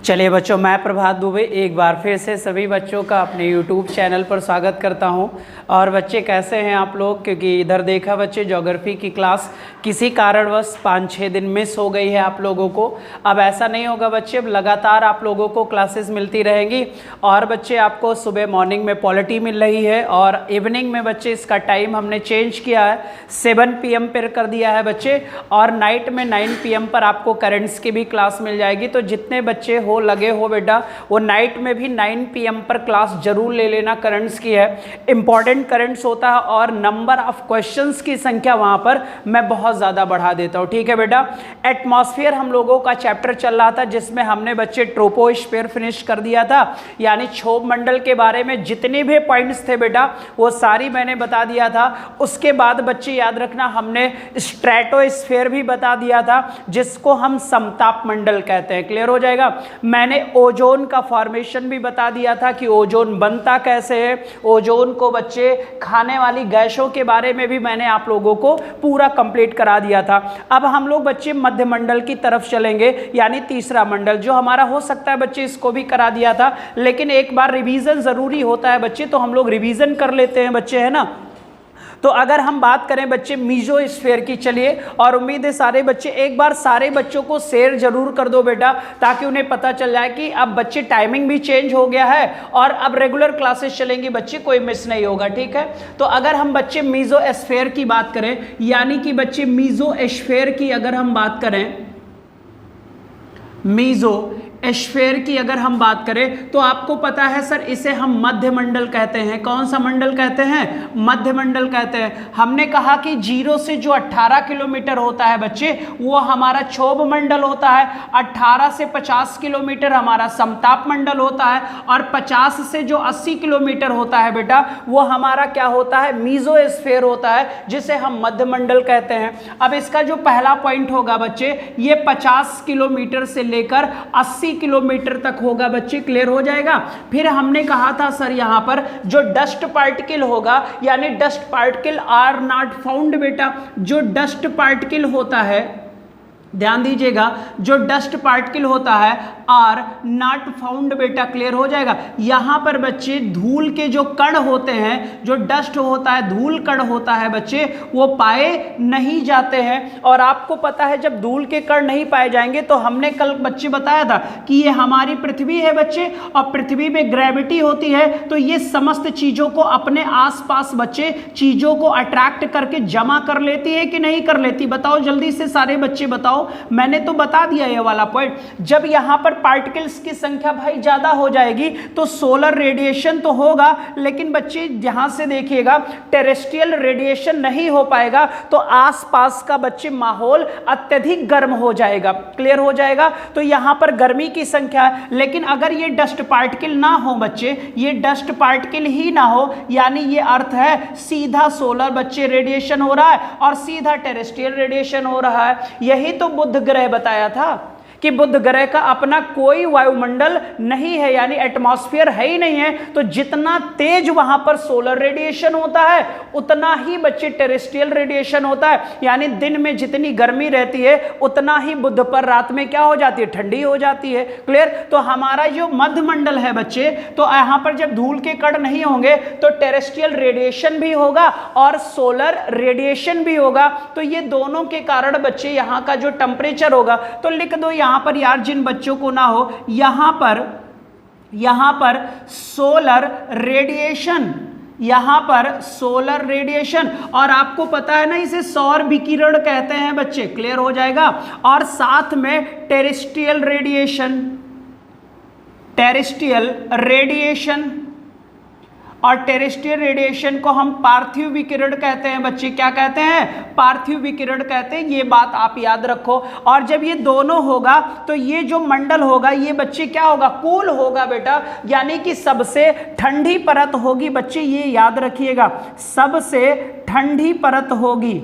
चलिए बच्चों, मैं प्रभात दुबे एक बार फिर से सभी बच्चों का अपने YouTube चैनल पर स्वागत करता हूं। और बच्चे कैसे हैं आप लोग? क्योंकि इधर देखा बच्चे ज्योग्राफी की क्लास किसी कारणवश 5-6 दिन मिस हो गई है आप लोगों को। अब ऐसा नहीं होगा बच्चे, अब लगातार आप लोगों को क्लासेस मिलती रहेंगी। और बच्चे आपको सुबह मॉर्निंग में पॉलिटी मिल रही है और इवनिंग में बच्चे इसका टाइम हमने चेंज किया है, 7 PM पर कर दिया है बच्चे। और नाइट में 9 PM पर आपको करेंट्स की भी क्लास मिल जाएगी। तो जितने बच्चे हो लगे हो बेटा, वो नाइट में भी 9 PM पर क्लास जरूर ले लेना। करंट्स की है, इंपॉर्टेंट करंट्स होता है और नंबर ऑफ क्वेश्चंस की संख्या वहां पर मैं बहुत ज़्यादा बढ़ा देता हूँ। ठीक है बेटा। एटमॉस्फेयर हम लोगों का चैप्टर चल रहा था जिसमें हमने बच्चे ट्रोपोस्फेयर फिनिश कर दिया था, यानी क्षोभ मंडल के बारे में जितने भी पॉइंट्स थे बेटा वो सारी मैंने बता दिया था। उसके बाद बच्चे याद रखना, हमने स्ट्रेटोस्फेयर भी बता दिया था जिसको हम समताप मंडल कहते हैं। क्लियर हो जाएगा। मैंने ओजोन का फॉर्मेशन भी बता दिया था कि ओजोन बनता कैसे है। ओजोन को बच्चे खाने वाली गैसों के बारे में भी मैंने आप लोगों को पूरा कंप्लीट करा दिया था। अब हम लोग बच्चे मध्य मंडल की तरफ चलेंगे, यानी तीसरा मंडल जो हमारा हो सकता है बच्चे इसको भी करा दिया था, लेकिन एक बार रिवीजन जरूरी होता है बच्चे, तो हम लोग रिवीजन कर लेते हैं बच्चे, है ना। तो अगर हम बात करें बच्चे मीजोस्फीयर की, चलिए, और उम्मीद है सारे बच्चे एक बार सारे बच्चों को शेयर जरूर कर दो बेटा, ताकि उन्हें पता चल जाए कि अब बच्चे टाइमिंग भी चेंज हो गया है और अब रेगुलर क्लासेस चलेंगी बच्चे, कोई मिस नहीं होगा। ठीक है। तो अगर हम बच्चे मीजोस्फीयर की बात करें, यानी कि बच्चे मीजोस्फीयर की अगर हम बात करें, मीजोस्फीयर की अगर हम बात करें तो आपको पता है सर, इसे हम मध्य मंडल कहते हैं। कौन सा मंडल कहते हैं? मध्य मंडल कहते हैं। हमने कहा कि 0 से जो 18 किलोमीटर होता है बच्चे वो हमारा क्षोभ मंडल होता है, 18 से 50 किलोमीटर हमारा समताप मंडल होता है, और 50 से जो 80 किलोमीटर होता है बेटा वो हमारा क्या होता है? मीजोस्फीयर होता है, जिसे हम मध्य मंडल कहते हैं। अब इसका जो पहला पॉइंट होगा बच्चे, ये 50 किलोमीटर से लेकर 80 किलोमीटर तक होगा बच्चे। क्लियर हो जाएगा। फिर हमने कहा था सर यहां पर जो डस्ट पार्टिकल होगा, यानी dust particle are not found बेटा। जो डस्ट पार्टिकल होता है, ध्यान दीजिएगा, जो डस्ट पार्टिकल होता है आर नॉट फाउंड बेटा। क्लियर हो जाएगा। यहां पर बच्चे धूल के जो कण होते हैं, जो डस्ट होता है, धूल कण होता है बच्चे, वो पाए नहीं जाते हैं। और आपको पता है जब धूल के कण नहीं पाए जाएंगे तो हमने कल बच्चे बताया था कि ये हमारी पृथ्वी है बच्चे, और पृथ्वी में ग्रेविटी होती है, तो ये समस्त चीजों को अपने आसपास बच्चे चीजों को अट्रैक्ट करके जमा कर लेती है कि नहीं कर लेती? बताओ जल्दी से सारे बच्चे बताओ। मैंने तो बता दिया ये वाला पॉइंट। जब यहां पर पार्टिकल्स की संख्या भाई ज्यादा हो जाएगी तो सोलर रेडिएशन तो होगा, लेकिन बच्चे यहां से देखिएगा टेरेस्ट्रियल रेडिएशन नहीं हो पाएगा, तो आसपास का बच्चे माहौल अत्यधिक गर्म हो जाएगा। क्लियर हो जाएगा। तो यहां पर गर्मी की संख्या है, लेकिन अगर ये डस्ट पार्टिकल ना हो बच्चे, ये डस्ट पार्टिकल ही ना हो, यानी ये अर्थ है सीधा सोलर बच्चे रेडिएशन हो रहा है और सीधा टेरेस्ट्रियल रेडिएशन हो रहा है। यही तो बुध ग्रह बताया था कि बुध ग्रह का अपना कोई वायुमंडल नहीं है, यानी एटमॉस्फेयर है ही नहीं है। तो जितना तेज वहां पर सोलर रेडिएशन होता है उतना ही बच्चे टेरेस्ट्रियल रेडिएशन होता है, यानी दिन में जितनी गर्मी रहती है उतना ही बुध पर रात में क्या हो जाती है? ठंडी हो जाती है। क्लियर। तो हमारा जो मध्य मंडल है बच्चे, तो यहां पर जब धूल के कण नहीं होंगे तो टेरेस्ट्रियल रेडिएशन भी होगा और सोलर रेडिएशन भी होगा। तो ये दोनों के कारण बच्चे यहां का जो टेम्परेचर होगा, तो लिख दो यहां पर यार, जिन बच्चों को ना हो, यहां पर सोलर रेडिएशन, यहां पर सोलर रेडिएशन, और आपको पता है ना इसे सौर विकिरण कहते हैं बच्चे। क्लियर हो जाएगा। और साथ में टेरेस्ट्रियल रेडिएशन, और टेरेस्ट्रियल रेडिएशन को हम पार्थिव विकिरण कहते हैं बच्चे। क्या कहते हैं? पार्थिव विकिरण कहते हैं। ये बात आप याद रखो। और जब ये दोनों होगा तो ये जो मंडल होगा ये बच्चे क्या होगा? कूल होगा बेटा, यानी कि सबसे ठंडी परत होगी बच्चे। ये याद रखिएगा, सबसे ठंडी परत होगी,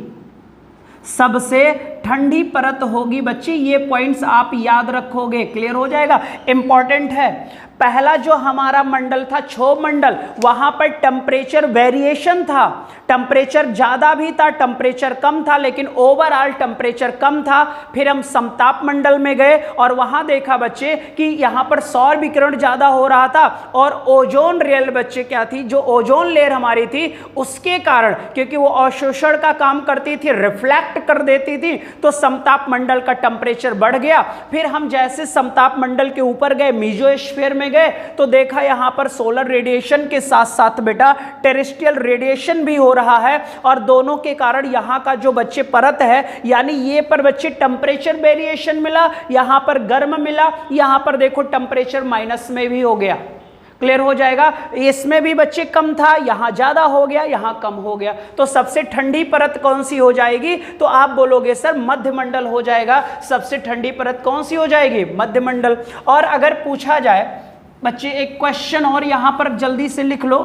सबसे ठंडी परत होगी बच्चे, ये पॉइंट्स आप याद रखोगे, क्लियर हो जाएगा, इंपॉर्टेंट है। पहला जो हमारा मंडल था क्षोभ मंडल, वहां पर टेम्परेचर वेरिएशन था, टेम्परेचर ज्यादा भी था, टेम्परेचर कम था, लेकिन ओवरऑल टेम्परेचर कम था। फिर हम समताप मंडल में गए और वहां देखा बच्चे कि यहां पर सौर विकिरण ज्यादा हो रहा था और ओजोन रेल बच्चे क्या थी, जो ओजोन लेयर हमारी थी उसके कारण, क्योंकि वो अवशोषण का काम करती थी, रिफ्लेक्ट कर देती थी, तो समताप मंडल का टेम्परेचर बढ़ गया। फिर हम जैसे समताप मंडल के ऊपर गए, मीजोस्फीयर में गए, तो देखा यहां पर सोलर रेडिएशन के साथ साथ बेटा टेरेस्ट्रियल रेडिएशन भी हो रहा है, और दोनों के कारण यहां का जो बच्चे परत है, यानी ये पर बच्चे टेम्परेचर वेरिएशन मिला, यहां पर गर्म मिला, यहां पर देखो टेम्परेचर माइनस में भी हो गया, क्लियर हो जाएगा। इसमें भी बच्चे कम था, यहां ज्यादा हो गया, यहां कम हो गया। तो सबसे ठंडी परत कौन सी हो जाएगी, तो आप बोलोगे सर मध्यमंडल हो जाएगा। सबसे ठंडी परत कौन सी हो जाएगी, मध्यमंडल। और अगर पूछा जाए बच्चे, एक क्वेश्चन और यहां पर जल्दी से लिख लो,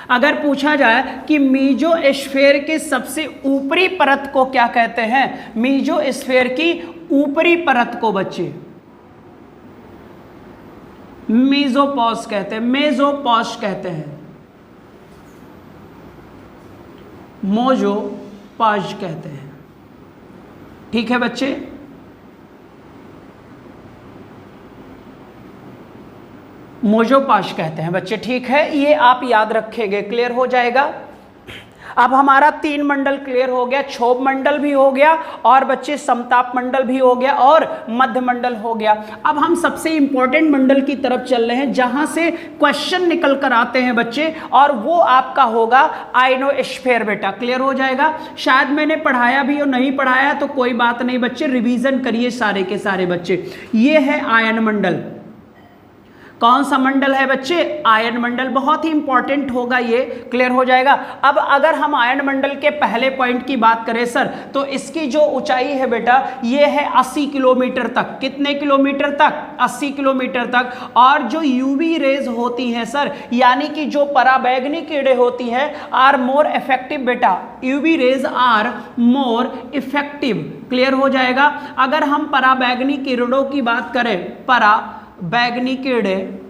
अगर पूछा जाए कि मीजोस्फीयर के सबसे ऊपरी परत को क्या कहते हैं, मीजोस्फीयर की ऊपरी परत को बच्चे मेसोपॉज कहते हैं, मेसोपॉज कहते हैं, मोजोपॉज कहते हैं, ठीक है बच्चे। मोजोपॉज कहते हैं बच्चे, ठीक है, ये आप याद रखेंगे, क्लियर हो जाएगा। अब हमारा 3 मंडल क्लियर हो गया, क्षोभ मंडल भी हो गया और बच्चे समताप मंडल भी हो गया और मध्य मंडल हो गया। अब हम सबसे इंपॉर्टेंट मंडल की तरफ चल रहे हैं जहां से क्वेश्चन निकल कर आते हैं बच्चे, और वो आपका होगा आयनोस्फीयर बेटा, क्लियर हो जाएगा। शायद मैंने पढ़ाया भी और नहीं पढ़ाया तो कोई बात नहीं बच्चे, रिवीजन करिए सारे के सारे बच्चे। ये है आयन मंडल, कौन सा मंडल है बच्चे, आयन मंडल, बहुत ही इंपॉर्टेंट होगा ये, क्लियर हो जाएगा। अब अगर हम आयन मंडल के पहले पॉइंट की बात करें सर, तो इसकी जो ऊंचाई है बेटा ये है 80 किलोमीटर तक, कितने किलोमीटर तक, 80 किलोमीटर तक। और जो यूवी रेज होती हैं सर, यानी कि जो पराबैंगनी किरणें होती हैं, आर मोर इफेक्टिव बेटा, UV rays are more effective, clear हो जाएगा। अगर हम पराबैंगनी किरणों की बात करें, पराबैंगनी किरणें,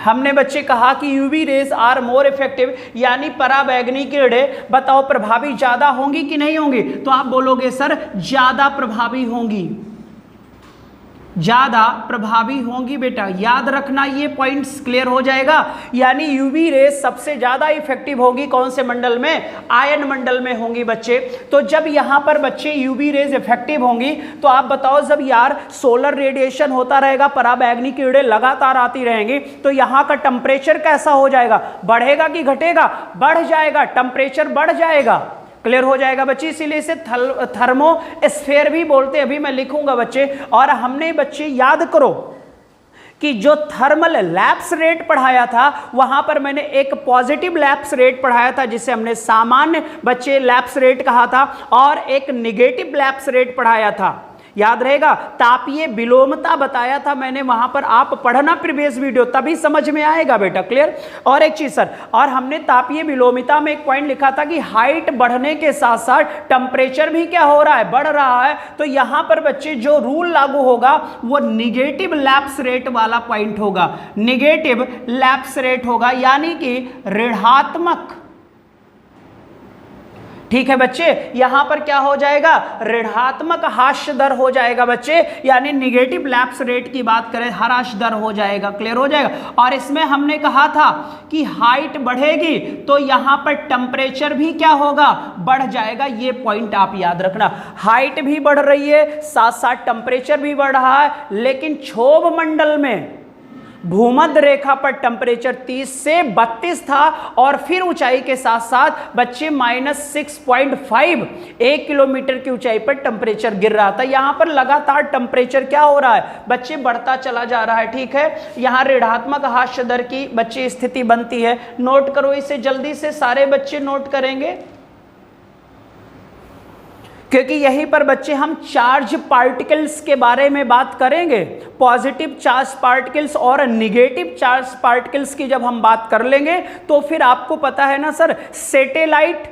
हमने बच्चे कहा कि UV rays are more effective, यानी पराबैंगनी किरणें बताओ प्रभावी ज्यादा होंगी कि नहीं होंगी, तो आप बोलोगे सर ज्यादा प्रभावी होंगी, ज्यादा प्रभावी होंगी बेटा, याद रखना ये पॉइंट्स, क्लियर हो जाएगा। यानी यूवी रेज सबसे ज्यादा इफेक्टिव होगी कौन से मंडल में, आयन मंडल में होंगी बच्चे। तो जब यहां पर बच्चे यूवी रेज इफेक्टिव होंगी, तो आप बताओ जब यार सोलर रेडिएशन होता रहेगा, पराबैंगनी किरणें लगातार आती रहेंगी, तो यहां का टेम्परेचर कैसा हो जाएगा, बढ़ेगा कि घटेगा, बढ़ जाएगा, टेम्परेचर बढ़ जाएगा, क्लियर हो जाएगा बच्चे। इसीलिए इसे थर्मोस्फीयर भी बोलते हैं, अभी मैं लिखूंगा बच्चे। और हमने बच्चे याद करो कि जो थर्मल लैप्स रेट पढ़ाया था, वहां पर मैंने एक पॉजिटिव लैप्स रेट पढ़ाया था जिसे हमने सामान्य बच्चे लैप्स रेट कहा था, और एक निगेटिव लैप्स रेट पढ़ाया था, याद रहेगा। तापीय विलोमता बताया था मैंने वहां पर, आप पढ़ना प्रीवियस वीडियो, तभी समझ में आएगा बेटा, क्लियर। और एक चीज सर, और हमने तापीय विलोमिता में एक पॉइंट लिखा था कि हाइट बढ़ने के साथ साथ टेम्परेचर भी क्या हो रहा है, बढ़ रहा है। तो यहां पर बच्चे जो रूल लागू होगा वो निगेटिव लैप्स रेट वाला पॉइंट होगा, निगेटिव लैप्स रेट होगा, यानी कि ऋणात्मक, ठीक है बच्चे। यहां पर क्या हो जाएगा, ऋणात्मक ह्रास दर हो जाएगा बच्चे, यानी निगेटिव लैप्स रेट की बात करें, ह्रास दर हो जाएगा, क्लियर हो जाएगा। और इसमें हमने कहा था कि हाइट बढ़ेगी तो यहां पर टेम्परेचर भी क्या होगा, बढ़ जाएगा, ये पॉइंट आप याद रखना। हाइट भी बढ़ रही है, साथ साथ टेम्परेचर भी बढ़ रहा है, लेकिन क्षोभ मंडल में भूमध्य रेखा पर टेम्परेचर 30 से 32 था, और फिर ऊंचाई के साथ साथ बच्चे -6.5, 1 किलोमीटर की ऊंचाई पर टेम्परेचर गिर रहा था। यहां पर लगातार टेम्परेचर क्या हो रहा है बच्चे, बढ़ता चला जा रहा है, ठीक है। यहां ऋणात्मक ह्रास दर की बच्चे स्थिति बनती है, नोट करो इसे, जल्दी से सारे बच्चे नोट करेंगे, क्योंकि यहीं पर बच्चे हम चार्ज पार्टिकल्स के बारे में बात करेंगे। पॉजिटिव चार्ज पार्टिकल्स और निगेटिव चार्ज पार्टिकल्स की जब हम बात कर लेंगे, तो फिर आपको पता है ना सर, सैटेलाइट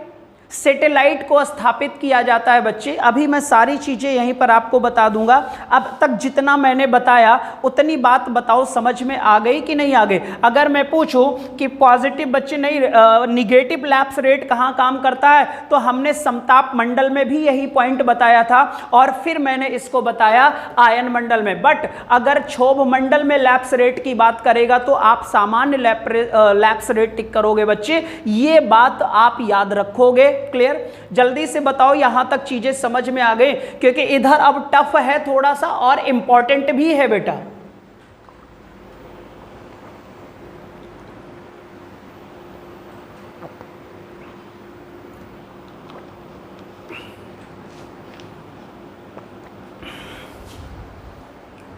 सैटेलाइट को स्थापित किया जाता है बच्चे। अभी मैं सारी चीज़ें यहीं पर आपको बता दूंगा। अब तक जितना मैंने बताया उतनी बात बताओ समझ में आ गई कि नहीं आ गई। अगर मैं पूछूं कि पॉजिटिव बच्चे नहीं निगेटिव लैप्स रेट कहाँ काम करता है, तो हमने समताप मंडल में भी यही पॉइंट बताया था और फिर मैंने इसको बताया आयन मंडल में। बट अगर क्षोभ मंडल में लैप्स रेट की बात करेगा तो आप सामान्य लैप्स रेट टिक करोगे बच्चे, ये बात आप याद रखोगे। क्लियर? जल्दी से बताओ यहां तक चीजें समझ में आ गई, क्योंकि इधर अब टफ है थोड़ा सा और इंपॉर्टेंट भी है बेटा।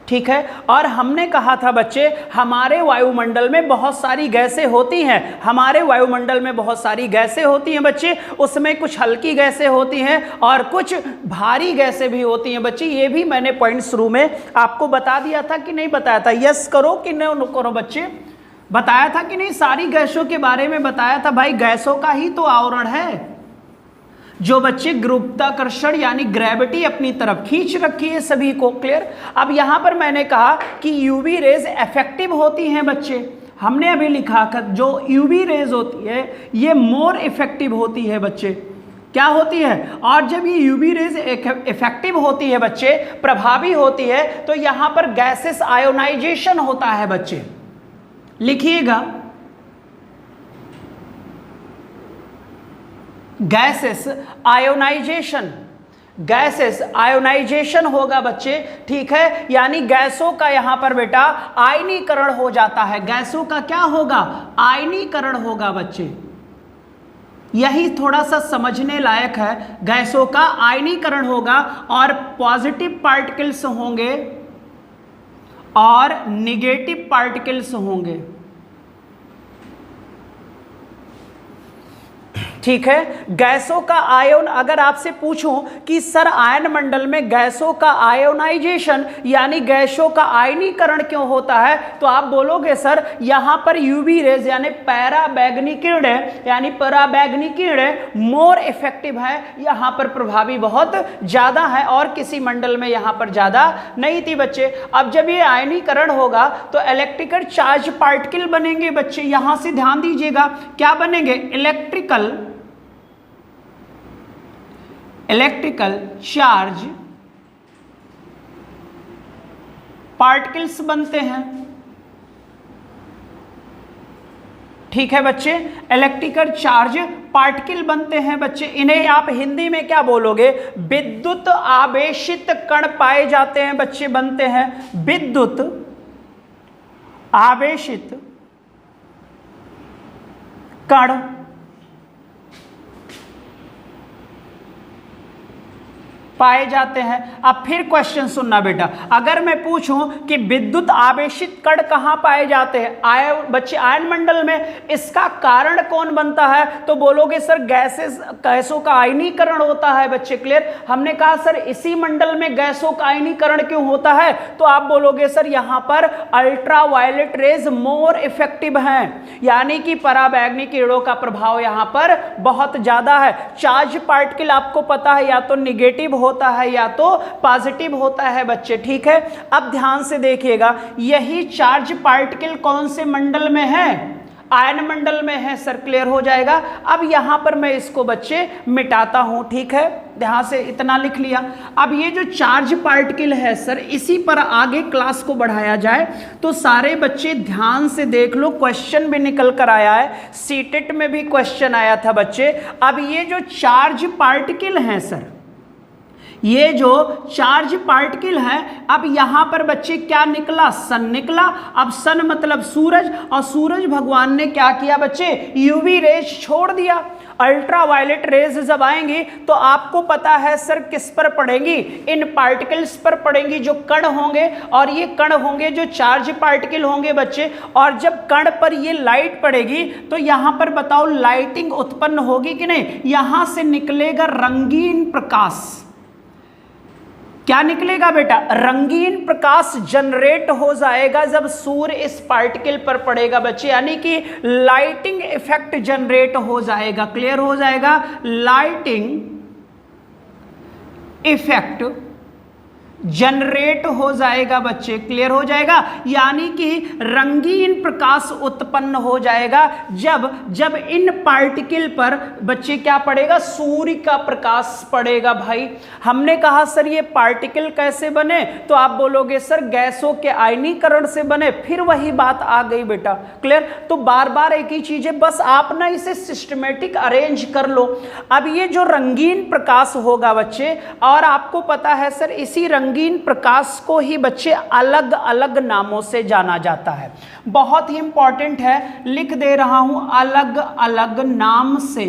ठीक है, और हमने कहा था बच्चे हमारे वायुमंडल में बहुत सारी गैसें होती हैं। हमारे वायुमंडल में बहुत सारी गैसें होती हैं बच्चे, उसमें कुछ हल्की गैसें होती हैं और कुछ भारी गैसें भी होती हैं बच्चे। ये भी मैंने पॉइंट शुरू में आपको बता दिया था कि नहीं बताया था? यस करो कि नहीं करो बच्चे, बताया था कि नहीं? सारी गैसों के बारे में बताया था भाई। गैसों का ही तो आवरण है जो बच्चे गुरुत्वाकर्षण यानी ग्रेविटी अपनी तरफ खींच रखी है सभी को। क्लियर? अब यहां पर मैंने कहा कि यूवी रेज इफेक्टिव होती हैं बच्चे। हमने अभी लिखा कि जो यूवी रेज होती है ये मोर इफेक्टिव होती है बच्चे। क्या होती है? और जब ये यूवी रेज इफेक्टिव होती है बच्चे, प्रभावी होती है, तो यहां पर गैसेस आयोनाइजेशन होता है बच्चे। लिखिएगा, गैसेस आयोनाइजेशन, गैसेस आयोनाइजेशन होगा बच्चे। ठीक है, यानी गैसों का यहां पर बेटा आयनीकरण हो जाता है। गैसों का क्या होगा? आयनीकरण होगा बच्चे। यही थोड़ा सा समझने लायक है। गैसों का आयनीकरण होगा और पॉजिटिव पार्टिकल्स होंगे और निगेटिव पार्टिकल्स होंगे। ठीक है, गैसों का आयन, अगर आपसे पूछूं कि सर आयन मंडल में गैसों का आयोनाइजेशन यानी गैसों का आयनीकरण क्यों होता है, तो आप बोलोगे सर यहां पर यूवी रेज यानी पराबैंगनी किरणें यानी पराबैंगनी किरणें मोर इफेक्टिव है, यहां पर प्रभावी बहुत ज्यादा है और किसी मंडल में यहां पर ज्यादा नहीं थी बच्चे। अब जब ये आयनीकरण होगा तो इलेक्ट्रिकल चार्ज पार्टिकल बनेंगे बच्चे। यहां से ध्यान दीजिएगा, क्या बनेंगे? इलेक्ट्रिकल चार्ज पार्टिकल्स बनते हैं। ठीक है बच्चे, इलेक्ट्रिकल चार्ज पार्टिकल बनते हैं बच्चे। इन्हें आप हिंदी में क्या बोलोगे? विद्युत आवेशित कण पाए जाते हैं बच्चे, बनते हैं विद्युत आवेशित कण। पाए जाते हैं। अब फिर क्वेश्चन सुनना बेटा, अगर मैं पूछूं कि विद्युत आवेशित कण कहां पाए जाते हैं बच्चे? आयन मंडल में। इसका कारण कौन बनता है? तो बोलोगे सर गैसों का आयनीकरण होता है बच्चे। क्लियर? हमने कहा सर इसी मंडल में गैसों का आयनीकरण क्यों होता है, तो आप बोलोगे सर यहां पर अल्ट्रावायलेट रेज मोर इफेक्टिव हैं, यानी कि पराबैंगनी किरणों का प्रभाव यहां पर बहुत ज्यादा है। चार्ज पार्टिकल आपको पता है या तो निगेटिव होता है या तो पॉजिटिव होता है बच्चे। ठीक है, अब ध्यान से देखिएगा, यही चार्ज पार्टिकल कौन से मंडल में है? आयन मंडल में है सर। क्लियर हो जाएगा। अब यहां पर मैं इसको बच्चे मिटाता हूं। ठीक है, ध्यान से इतना लिख लिया। अब ये जो चार्ज पार्टिकल है सर, इसी पर आगे क्लास को बढ़ाया जाए तो सारे बच्चे ध्यान से देख लो, क्वेश्चन भी निकल कर आया है, सीटेट में भी क्वेश्चन आया था बच्चे। अब ये जो चार्ज पार्टिकल हैं सर, ये जो चार्ज पार्टिकल है, अब यहां पर बच्चे क्या निकला? सन निकला। अब सन मतलब सूरज, और सूरज भगवान ने क्या किया बच्चे? यूवी रेज छोड़ दिया। अल्ट्रावायलेट रेज जब आएंगी तो आपको पता है सर किस पर पड़ेंगी? इन पार्टिकल्स पर पड़ेंगी जो कण होंगे, और ये कण होंगे जो चार्ज पार्टिकल होंगे बच्चे। और जब कण पर ये लाइट पड़ेगी तो यहां पर बताओ लाइटिंग उत्पन्न होगी कि नहीं? यहां से निकलेगा रंगीन प्रकाश। क्या निकलेगा बेटा? रंगीन प्रकाश जनरेट हो जाएगा जब सूर्य इस पार्टिकल पर पड़ेगा बच्चे, यानी कि लाइटिंग इफेक्ट जनरेट हो जाएगा। क्लियर हो जाएगा? लाइटिंग इफेक्ट जनरेट हो जाएगा बच्चे। क्लियर हो जाएगा? यानी कि रंगीन प्रकाश उत्पन्न हो जाएगा जब इन पार्टिकल पर बच्चे क्या पड़ेगा? सूर्य का प्रकाश पड़ेगा। भाई हमने कहा सर ये पार्टिकल कैसे बने, तो आप बोलोगे सर गैसों के आयनीकरण से बने। फिर वही बात आ गई बेटा। क्लियर? तो बार बार एक ही चीज है, बस आप ना इसे सिस्टमेटिक अरेंज कर लो। अब ये जो रंगीन प्रकाश होगा बच्चे, और आपको पता है सर इसी रंगीन प्रकाश को ही बच्चे अलग अलग नामों से जाना जाता है। बहुत ही इंपॉर्टेंट है, लिख दे रहा हूं, अलग अलग नाम से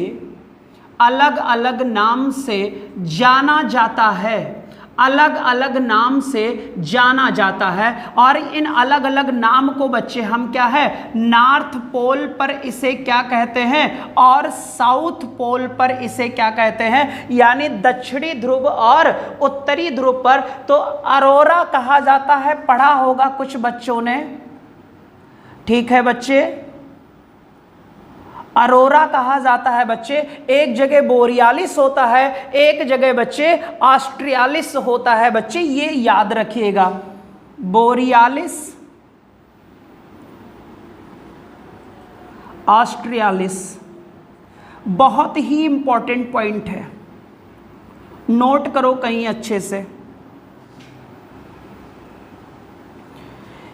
जाना जाता है। अलग अलग नाम से जाना जाता है। और इन अलग अलग नाम को बच्चे हम क्या है, नॉर्थ पोल पर इसे क्या कहते हैं, और साउथ पोल पर इसे क्या कहते हैं, यानी दक्षिणी ध्रुव और उत्तरी ध्रुव पर तो अरोरा कहा जाता है। पढ़ा होगा कुछ बच्चों ने, ठीक है बच्चे? अरोरा कहा जाता है बच्चे। एक जगह बोरियालिस होता है, एक जगह बच्चे ऑस्ट्रियालिस होता है बच्चे, ये याद रखिएगा। बोरियालिस, ऑस्ट्रियालिस, बहुत ही इंपॉर्टेंट पॉइंट है, नोट करो कहीं अच्छे से।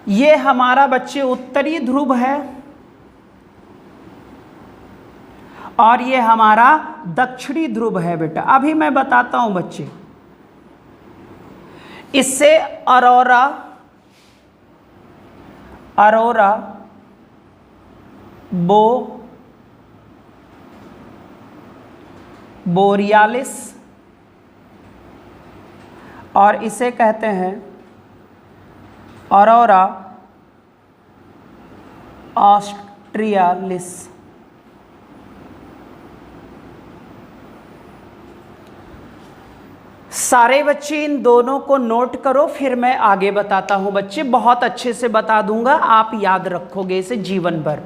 ये हमारा बच्चे उत्तरी ध्रुव है और ये हमारा दक्षिणी ध्रुव है बेटा। अभी मैं बताता हूं बच्चे, इससे अरोरा बोरियालिस, और इसे कहते हैं अरोरा ऑस्ट्रियालिस। सारे बच्चे इन दोनों को नोट करो, फिर मैं आगे बताता हूं बच्चे, बहुत अच्छे से बता दूंगा, आप याद रखोगे इसे जीवन भर।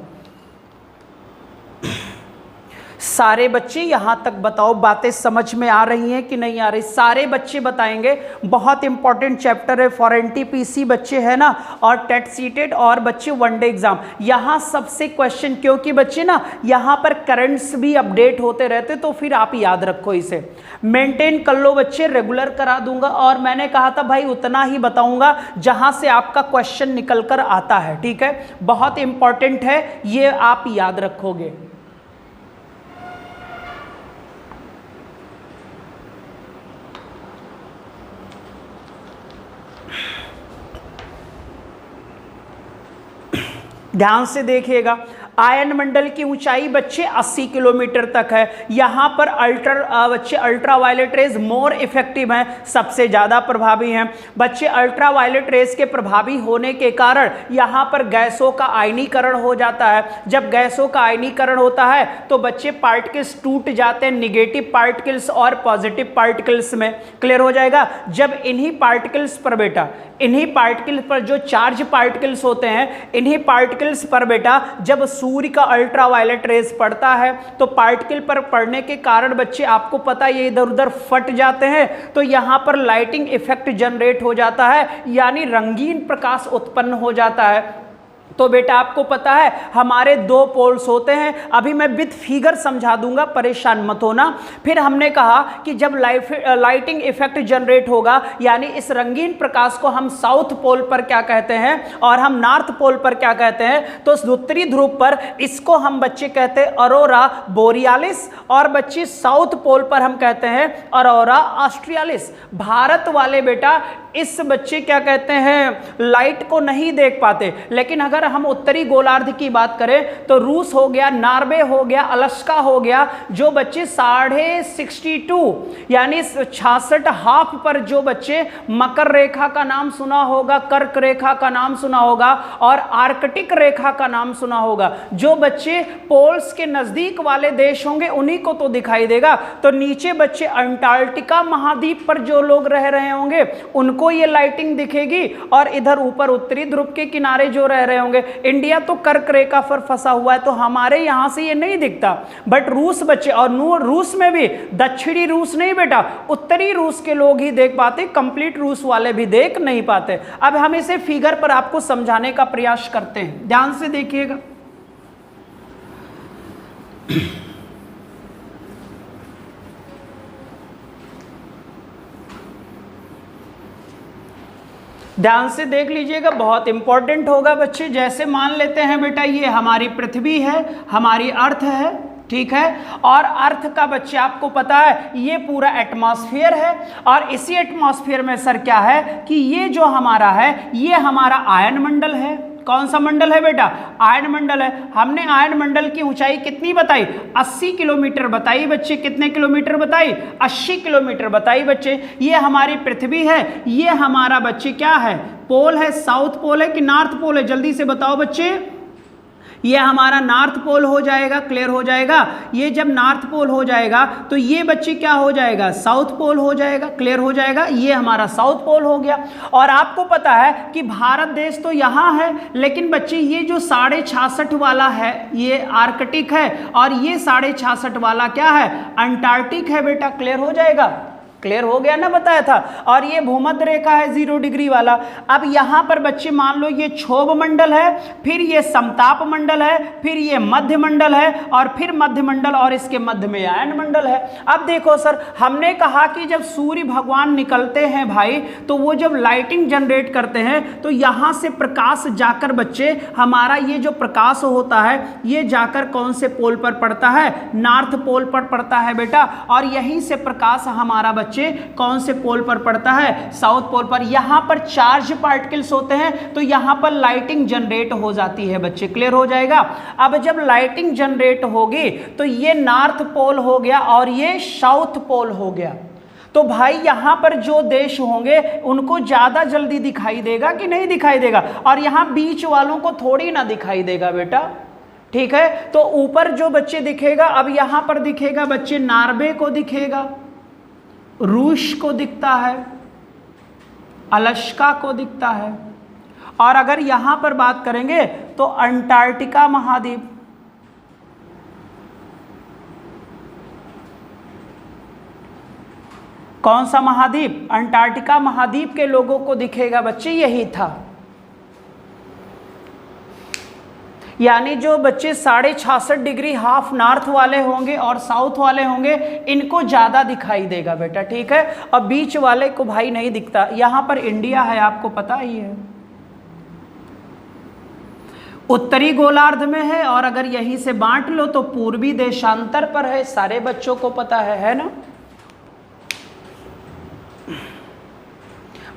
सारे बच्चे यहां तक बताओ, बातें समझ में आ रही हैं कि नहीं आ रही? सारे बच्चे बताएंगे। बहुत इंपॉर्टेंट चैप्टर है फॉर एनटीपीसी बच्चे, है ना, और टेट सीटेड और बच्चे वनडे एग्जाम। यहां सबसे क्वेश्चन, क्योंकि बच्चे ना यहां पर करंट्स भी अपडेट होते रहते, तो फिर आप याद रखो इसे, मेंटेन कर लो बच्चे, रेगुलर करा दूंगा। और मैंने कहा था भाई उतना ही बताऊंगा जहां से आपका क्वेश्चन निकल कर आता है, ठीक है? बहुत इंपॉर्टेंट है, ये आप याद रखोगे। ध्यान से देखिएगा, आयन मंडल की ऊंचाई बच्चे 80 किलोमीटर तक है। यहां पर अल्ट्रावायलेट रेज मोर इफेक्टिव हैं, सबसे ज़्यादा प्रभावी हैं बच्चे। अल्ट्रावायलेट रेज के प्रभावी होने के कारण यहां पर गैसों का आयनीकरण हो जाता है। जब गैसों का आयनीकरण होता है तो बच्चे पार्टिकल्स टूट जाते हैं निगेटिव पार्टिकल्स और पॉजिटिव पार्टिकल्स में। क्लियर हो जाएगा? जब इन्हीं पार्टिकल्स पर बेटा, इन्हीं पार्टिकल्स पर जो चार्ज पार्टिकल्स होते हैं, इन्हीं पार्टिकल्स पर बेटा जब सूर्य का अल्ट्रावायलेट रेज पड़ता है तो पार्टिकल पर पड़ने के कारण बच्चे आपको पता है ये इधर उधर फट जाते हैं, तो यहां पर लाइटिंग इफेक्ट जनरेट हो जाता है, यानी रंगीन प्रकाश उत्पन्न हो जाता है। तो बेटा आपको पता है हमारे दो पोल्स होते हैं, अभी मैं विद फिगर समझा दूंगा, परेशान मत होना। फिर हमने कहा कि जब लाइटिंग इफेक्ट जनरेट होगा, यानी इस रंगीन प्रकाश को हम साउथ पोल पर क्या कहते हैं और हम नॉर्थ पोल पर क्या कहते हैं, तो उत्तरी ध्रुव पर इसको हम बच्चे कहते हैं अरोरा बोरियालिस, और बच्चे साउथ पोल पर हम कहते हैं अरोरा ऑस्ट्रियालिस। भारत वाले बेटा इस बच्चे क्या कहते हैं, लाइट को नहीं देख पाते, लेकिन अगर हम उत्तरी गोलार्ध की बात करें तो रूस हो गया, नॉर्वे हो गया, अलास्का हो गया, जो बच्चे 62.5 यानी 66 हाफ पर जो बच्चे मकर रेखा का नाम सुना होगा, कर्क रेखा का नाम सुना होगा और आर्कटिक रेखा का नाम सुना होगा, जो बच्चे पोल्स के नजदीक वाले देश होंगे उन्हीं को तो दिखाई देगा। तो नीचे बच्चे अंटार्कटिका महाद्वीप पर जो लोग रह रहे होंगे उनको ये लाइटिंग दिखेगी और इधर ऊपर उत्तरी ध्रुव के किनारे जो रह रहे होंगे, इंडिया तो कर्क रेखा पर फंसा हुआ है तो हमारे यहां से ये नहीं दिखता, बट रूस बच्चे और रूस में भी दक्षिणी रूस नहीं बेटा, उत्तरी रूस के लोग ही देख पाते, कंप्लीट रूस वाले भी देख नहीं पाते। अब हम इसे फिगर पर आपको समझाने का प्रयास करते हैं, ध्यान से देखिएगा। ध्यान से देख लीजिएगा, बहुत इंपॉर्टेंट होगा बच्चे। जैसे मान लेते हैं बेटा ये हमारी पृथ्वी है, हमारी अर्थ है, ठीक है, और अर्थ का बच्चे आपको पता है ये पूरा एटमॉस्फेयर है और इसी एटमॉस्फेयर में सर क्या है कि ये जो हमारा है ये हमारा आयन मंडल है। कौन सा मंडल है बेटा? आयन मंडल है। हमने आयन मंडल की ऊंचाई कितनी बताई? 80 किलोमीटर बताई बच्चे। कितने किलोमीटर बताई? 80 किलोमीटर बताई बच्चे। ये हमारी पृथ्वी है, ये हमारा बच्चे क्या है? पोल है। साउथ पोल है कि नॉर्थ पोल है? जल्दी से बताओ बच्चे। ये हमारा नॉर्थ पोल हो जाएगा। क्लियर हो जाएगा? ये जब नॉर्थ पोल हो जाएगा तो ये बच्चे क्या हो जाएगा? साउथ पोल हो जाएगा। क्लियर हो जाएगा? ये हमारा साउथ पोल हो गया। और आपको पता है कि भारत देश तो यहाँ है, लेकिन बच्चे ये जो 66.5 वाला है ये आर्कटिक है और ये 66.5 वाला क्या है? अंटार्कटिक है बेटा। क्लियर हो जाएगा? क्लियर हो गया ना, बताया था। और ये भूमध्य रेखा है 0 डिग्री वाला। अब यहां पर बच्चे मान लो ये क्षोभ मंडल है, फिर ये समताप मंडल है, फिर ये मध्य मंडल है और फिर मध्य मंडल और इसके मध्य में आयन मंडल है। अब देखो सर, हमने कहा कि जब सूर्य भगवान निकलते हैं भाई तो वो जब लाइटिंग जनरेट करते हैं तो यहां से प्रकाश जाकर बच्चे हमारा ये जो प्रकाश होता है ये जाकर कौन से पोल पर पड़ता है? नॉर्थ पोल पर पड़ता है बेटा। और यहीं से प्रकाश हमारा बच्चे कौन से पोल पर पड़ता है? साउथ पोल पर। यहां पर चार्ज पार्टिकल्स होते हैं तो यहां पर लाइटिंग जनरेट हो जाती है बच्चे। क्लियर हो जाएगा? अब जब लाइटिंग जनरेट होगी तो ये नॉर्थ पोल हो गया और ये साउथ पोल हो गया। तो भाई यहां पर जो देश होंगे उनको ज्यादा जल्दी दिखाई देगा कि नहीं दिखाई देगा? और यहां बीच वालों को थोड़ी ना दिखाई देगा बेटा। ठीक है, तो ऊपर जो बच्चे दिखेगा, अब यहां पर दिखेगा बच्चे नॉर्वे को दिखेगा, रूस को दिखता है, अलास्का को दिखता है, और अगर यहां पर बात करेंगे तो अंटार्कटिका महाद्वीप, कौन सा महाद्वीप? अंटार्कटिका महाद्वीप के लोगों को दिखेगा बच्चे। यही था, यानी जो बच्चे 66.5 डिग्री हाफ नॉर्थ वाले होंगे और साउथ वाले होंगे इनको ज्यादा दिखाई देगा बेटा। ठीक है, और बीच वाले को भाई नहीं दिखता। यहां पर इंडिया है, आपको पता ही है, उत्तरी गोलार्ध में है, और अगर यहीं से बांट लो तो पूर्वी देशांतर पर है। सारे बच्चों को पता है ना?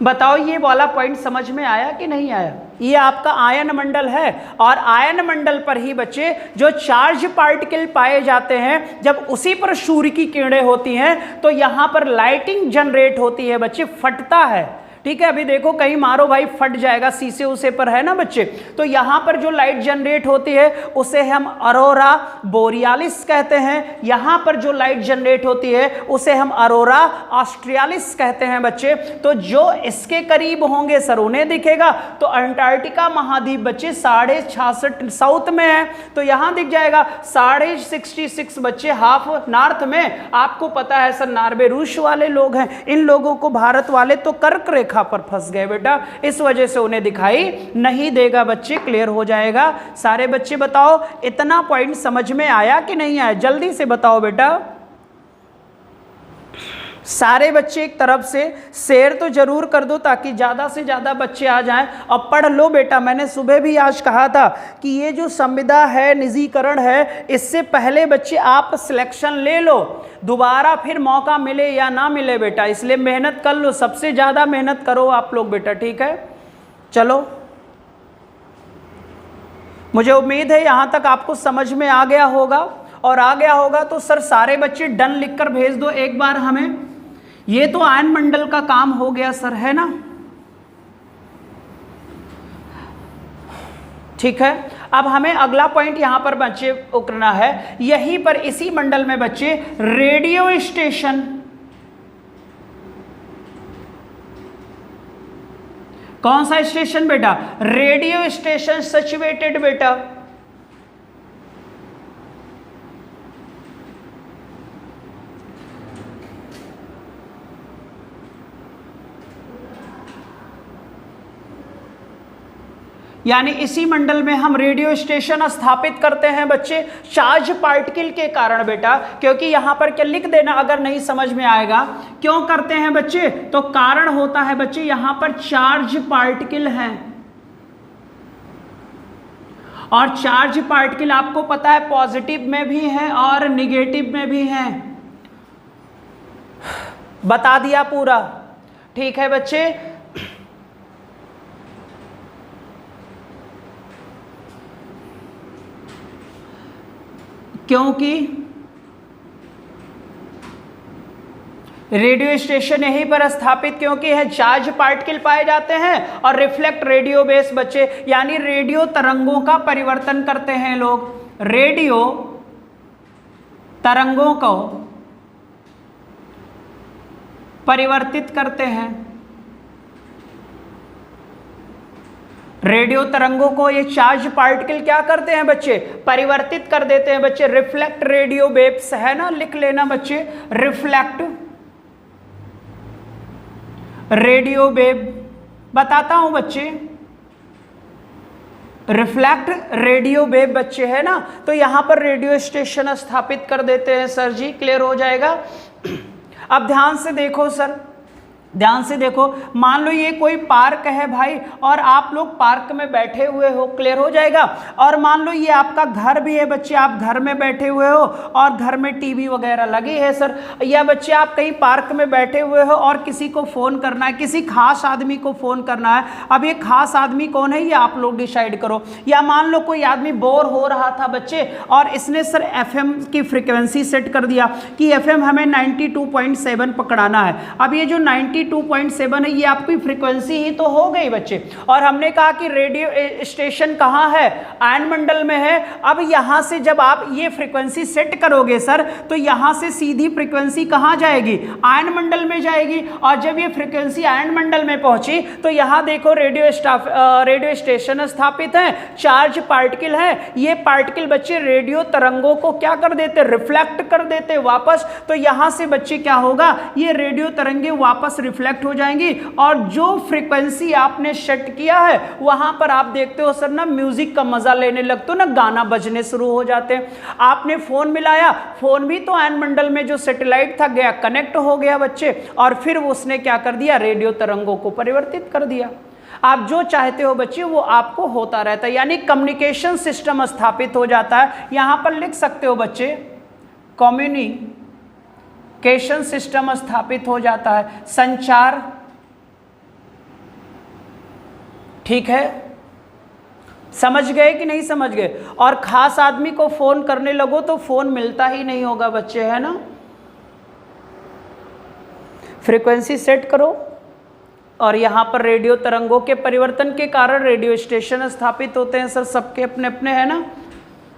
बताओ ये वाला पॉइंट समझ में आया कि नहीं आया? ये आपका आयन मंडल है और आयन मंडल पर ही बच्चे जो चार्ज पार्टिकल पाए जाते हैं, जब उसी पर सूर्य की किरणें होती हैं तो यहां पर लाइटिंग जनरेट होती है बच्चे, फटता है। ठीक है, अभी देखो कहीं मारो भाई फट जाएगा, शीशे उसे पर है ना बच्चे। तो यहां पर जो लाइट जनरेट होती है उसे हम अरोरा बोरियालिस कहते हैं। यहां पर जो लाइट जनरेट होती है उसे हम अरोरा ऑस्ट्रियालिस कहते हैं बच्चे। तो जो इसके करीब होंगे सर उन्हें दिखेगा। तो अंटार्कटिका महाद्वीप बच्चे 66.5 साउथ में है, तो यहां दिख जाएगा 66.5 बच्चे हाफ नॉर्थ में। आपको पता है सर नॉर्वे रूस वाले लोग हैं, इन लोगों को भारत वाले तो कर्क रेखा पर फंस गए बेटा, इस वजह से उन्हें दिखाई नहीं देगा बच्चे। क्लियर हो जाएगा? सारे बच्चे बताओ इतना पॉइंट समझ में आया कि नहीं आया? जल्दी से बताओ बेटा। सारे बच्चे एक तरफ से शेयर तो जरूर कर दो ताकि ज्यादा से ज्यादा बच्चे आ जाएं और पढ़ लो बेटा। मैंने सुबह भी आज कहा था कि ये जो संविदा है, निजीकरण है, इससे पहले बच्चे आप सिलेक्शन ले लो, दोबारा फिर मौका मिले या ना मिले बेटा, इसलिए मेहनत कर लो, सबसे ज्यादा मेहनत करो आप लोग बेटा। ठीक है, चलो मुझे उम्मीद है यहाँ तक आपको समझ में आ गया होगा, और आ गया होगा तो सर सारे बच्चे डन लिखकर भेज दो एक बार हमें। ये तो आयन मंडल का काम हो गया सर, है ना? ठीक है, अब हमें अगला पॉइंट यहां पर बच्चे उकरना है। यहीं पर इसी मंडल में बच्चे रेडियो स्टेशन, कौन सा स्टेशन बेटा? रेडियो स्टेशन सिचुएटेड बेटा। यानी इसी मंडल में हम रेडियो स्टेशन स्थापित करते हैं बच्चे, चार्ज पार्टिकल के कारण बेटा। क्योंकि यहां पर क्या लिख देना अगर नहीं समझ में आएगा, क्यों करते हैं बच्चे, तो कारण होता है बच्चे यहां पर चार्ज पार्टिकल हैं, और चार्ज पार्टिकल आपको पता है पॉजिटिव में भी है और निगेटिव में भी है, बता दिया पूरा। ठीक है बच्चे, क्योंकि रेडियो स्टेशन यहीं पर स्थापित क्योंकि है चार्ज पार्टिकल पाए जाते हैं और रिफ्लेक्ट रेडियो बेस बच्चे, यानी रेडियो तरंगों का परिवर्तन करते हैं लोग, रेडियो तरंगों को परिवर्तित करते हैं। रेडियो तरंगों को ये चार्ज पार्टिकल क्या करते हैं बच्चे? परिवर्तित कर देते हैं बच्चे। रिफ्लेक्ट रेडियो वेव्स है ना, लिख लेना बच्चे, रिफ्लेक्ट रेडियो वेव। बताता हूं बच्चे, रिफ्लेक्ट रेडियो वेव बच्चे है ना, तो यहां पर रेडियो स्टेशन स्थापित कर देते हैं सर जी। क्लियर हो जाएगा? अब ध्यान से देखो सर, ध्यान से देखो, मान लो ये कोई पार्क है भाई और आप लोग पार्क में बैठे हुए हो, क्लियर हो जाएगा। और मान लो ये आपका घर भी है बच्चे, आप घर में बैठे हुए हो और घर में टीवी वगैरह लगी है सर, या बच्चे आप कहीं पार्क में बैठे हुए हो और किसी को फ़ोन करना है, किसी खास आदमी को फ़ोन करना है। अब ये खास आदमी कौन है ये आप लोग डिसाइड करो। या मान लो कोई आदमी बोर हो रहा था बच्चे और इसने सर FM की फ्रिक्वेंसी सेट कर दिया कि FM हमें 92.7 पकड़ाना है। अब ये जो 92.7 है ये आपकी फ्रीक्वेंसी ही तो हो गई बच्चे, और हमने कहा कि रेडियो स्टेशन कहाँ है? आयन मंडल में है। अब यहां से जब आप ये फ्रीक्वेंसी सेट करोगे सर, तो यहां से सीधी फ्रीक्वेंसी कहाँ जाएगी? आयन मंडल में जाएगी। और जब ये फ्रीक्वेंसी आयन मंडल में पहुंची तो यहां देखो रेडियो स्टेशन स्थापित है, चार्ज पार्टिकल है। ये पार्टिकल बच्चे रेडियो तरंगों को क्या कर देते? रिफ्लेक्ट कर देते वापस। तो यहां से बच्चे क्या होगा? ये रेडियो तरंगे वापस रिफ्लेक्ट हो जाएंगी, और जो फ्रीक्वेंसी आपने सेट किया है वहां पर आप देखते हो सर ना म्यूजिक का मजा लेने लगते हो ना, गाना बजने शुरू हो जाते हैं। आपने फोन मिलाया, फोन भी तो आयन मंडल में जो सैटेलाइट था गया कनेक्ट हो गया बच्चे, और फिर उसने क्या कर दिया? रेडियो तरंगों को परिवर्तित कर दिया। आप जो चाहते हो बच्चे वो आपको होता रहता है, यानी कम्युनिकेशन सिस्टम स्थापित हो जाता है। यहां पर लिख सकते हो बच्चे, कम्युनिकेशन सिस्टम स्थापित हो जाता है, संचार। ठीक है, समझ गए कि नहीं समझ गए? और खास आदमी को फोन करने लगो तो फोन मिलता ही नहीं होगा बच्चे, है ना। फ्रीक्वेंसी सेट करो और यहां पर रेडियो तरंगों के परिवर्तन के कारण रेडियो स्टेशन स्थापित होते हैं सर, सबके अपने अपने, है ना।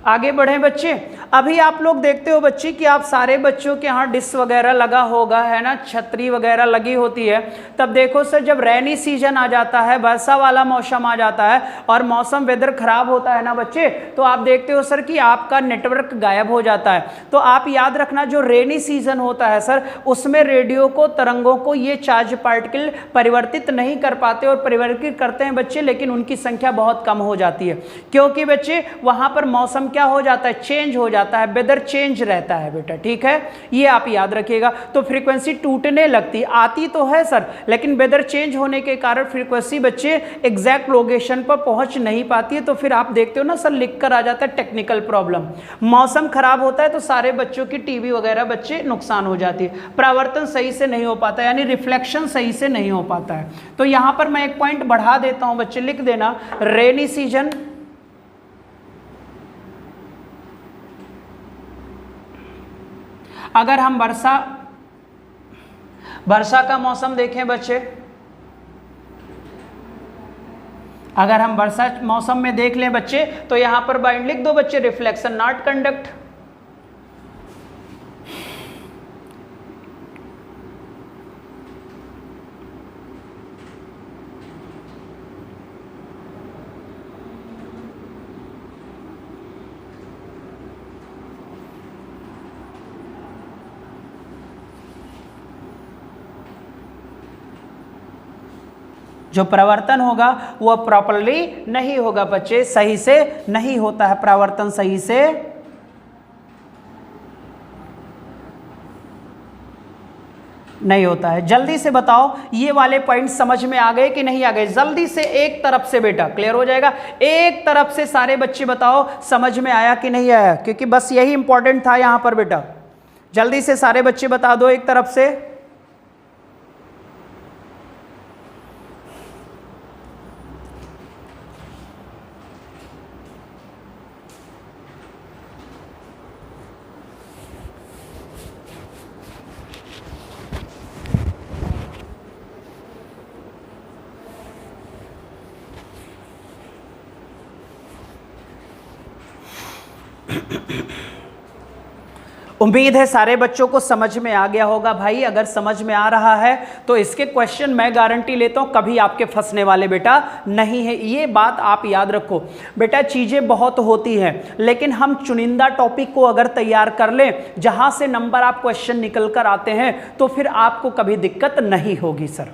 आगे बढ़े बच्चे। अभी आप लोग देखते हो बच्चे कि आप सारे बच्चों के यहाँ डिश वगैरह लगा होगा, है ना, छतरी वगैरह लगी होती है। तब देखो सर जब रेनी सीजन आ जाता है, वर्षा वाला मौसम आ जाता है और मौसम वेदर खराब होता है ना बच्चे, तो आप देखते हो सर कि आपका नेटवर्क गायब हो जाता है। तो आप याद रखना जो रेनी सीजन होता है सर, उसमें रेडियो को तरंगों को ये चार्ज पार्टिकल परिवर्तित नहीं कर पाते, और परिवर्तित करते हैं बच्चे लेकिन उनकी संख्या बहुत कम हो जाती है, क्योंकि बच्चे वहाँ पर मौसम क्या हो जाता है? चेंज हो जाता है, वेदर चेंज रहता है बेटा। ठीक है, ये आप याद रखिएगा। तो फ्रीक्वेंसी टूटने लगती, आती तो है सर, लेकिन वेदर चेंज होने के कारण फ्रीक्वेंसी बच्चे एग्जैक्ट लोकेशन पर पहुंच नहीं पाती है। तो फिर आप देखते हो ना सर लिख कर आ जाता है टेक्निकल प्रॉब्लम। मौसम खराब होता है तो सारे बच्चों की टीवी वगैरह बच्चे नुकसान हो जाती है, परावर्तन सही से नहीं हो पाता, यानी रिफ्लेक्शन सही से नहीं हो पाता है। तो यहां पर मैं एक पॉइंट बढ़ा देता हूं बच्चे, लिख देना रेनी सीजन अगर हम वर्षा का मौसम देखें बच्चे, अगर हम वर्षा मौसम में देख लें बच्चे, तो यहां पर बाइंड लिख दो बच्चे, रिफ्लेक्शन नॉट कंडक्ट। जो प्रवर्तन होगा वो प्रॉपरली नहीं होगा बच्चे, सही से नहीं होता है प्रवर्तन, सही से नहीं होता है। जल्दी से बताओ ये वाले पॉइंट समझ में आ गए कि नहीं आ गए? जल्दी से एक तरफ से बेटा क्लियर हो जाएगा। एक तरफ से सारे बच्चे बताओ समझ में आया कि नहीं आया, क्योंकि बस यही इंपॉर्टेंट था यहां पर बेटा। जल्दी से सारे बच्चे बता दो एक तरफ से। उम्मीद है सारे बच्चों को समझ में आ गया होगा भाई। अगर समझ में आ रहा है तो इसके क्वेश्चन मैं गारंटी लेता हूं कभी आपके फंसने वाले बेटा नहीं है। ये बात आप याद रखो बेटा, चीजें बहुत होती हैं, लेकिन हम चुनिंदा टॉपिक को अगर तैयार कर लें जहां से नंबर आप क्वेश्चन निकल कर आते हैं, तो फिर आपको कभी दिक्कत नहीं होगी सर।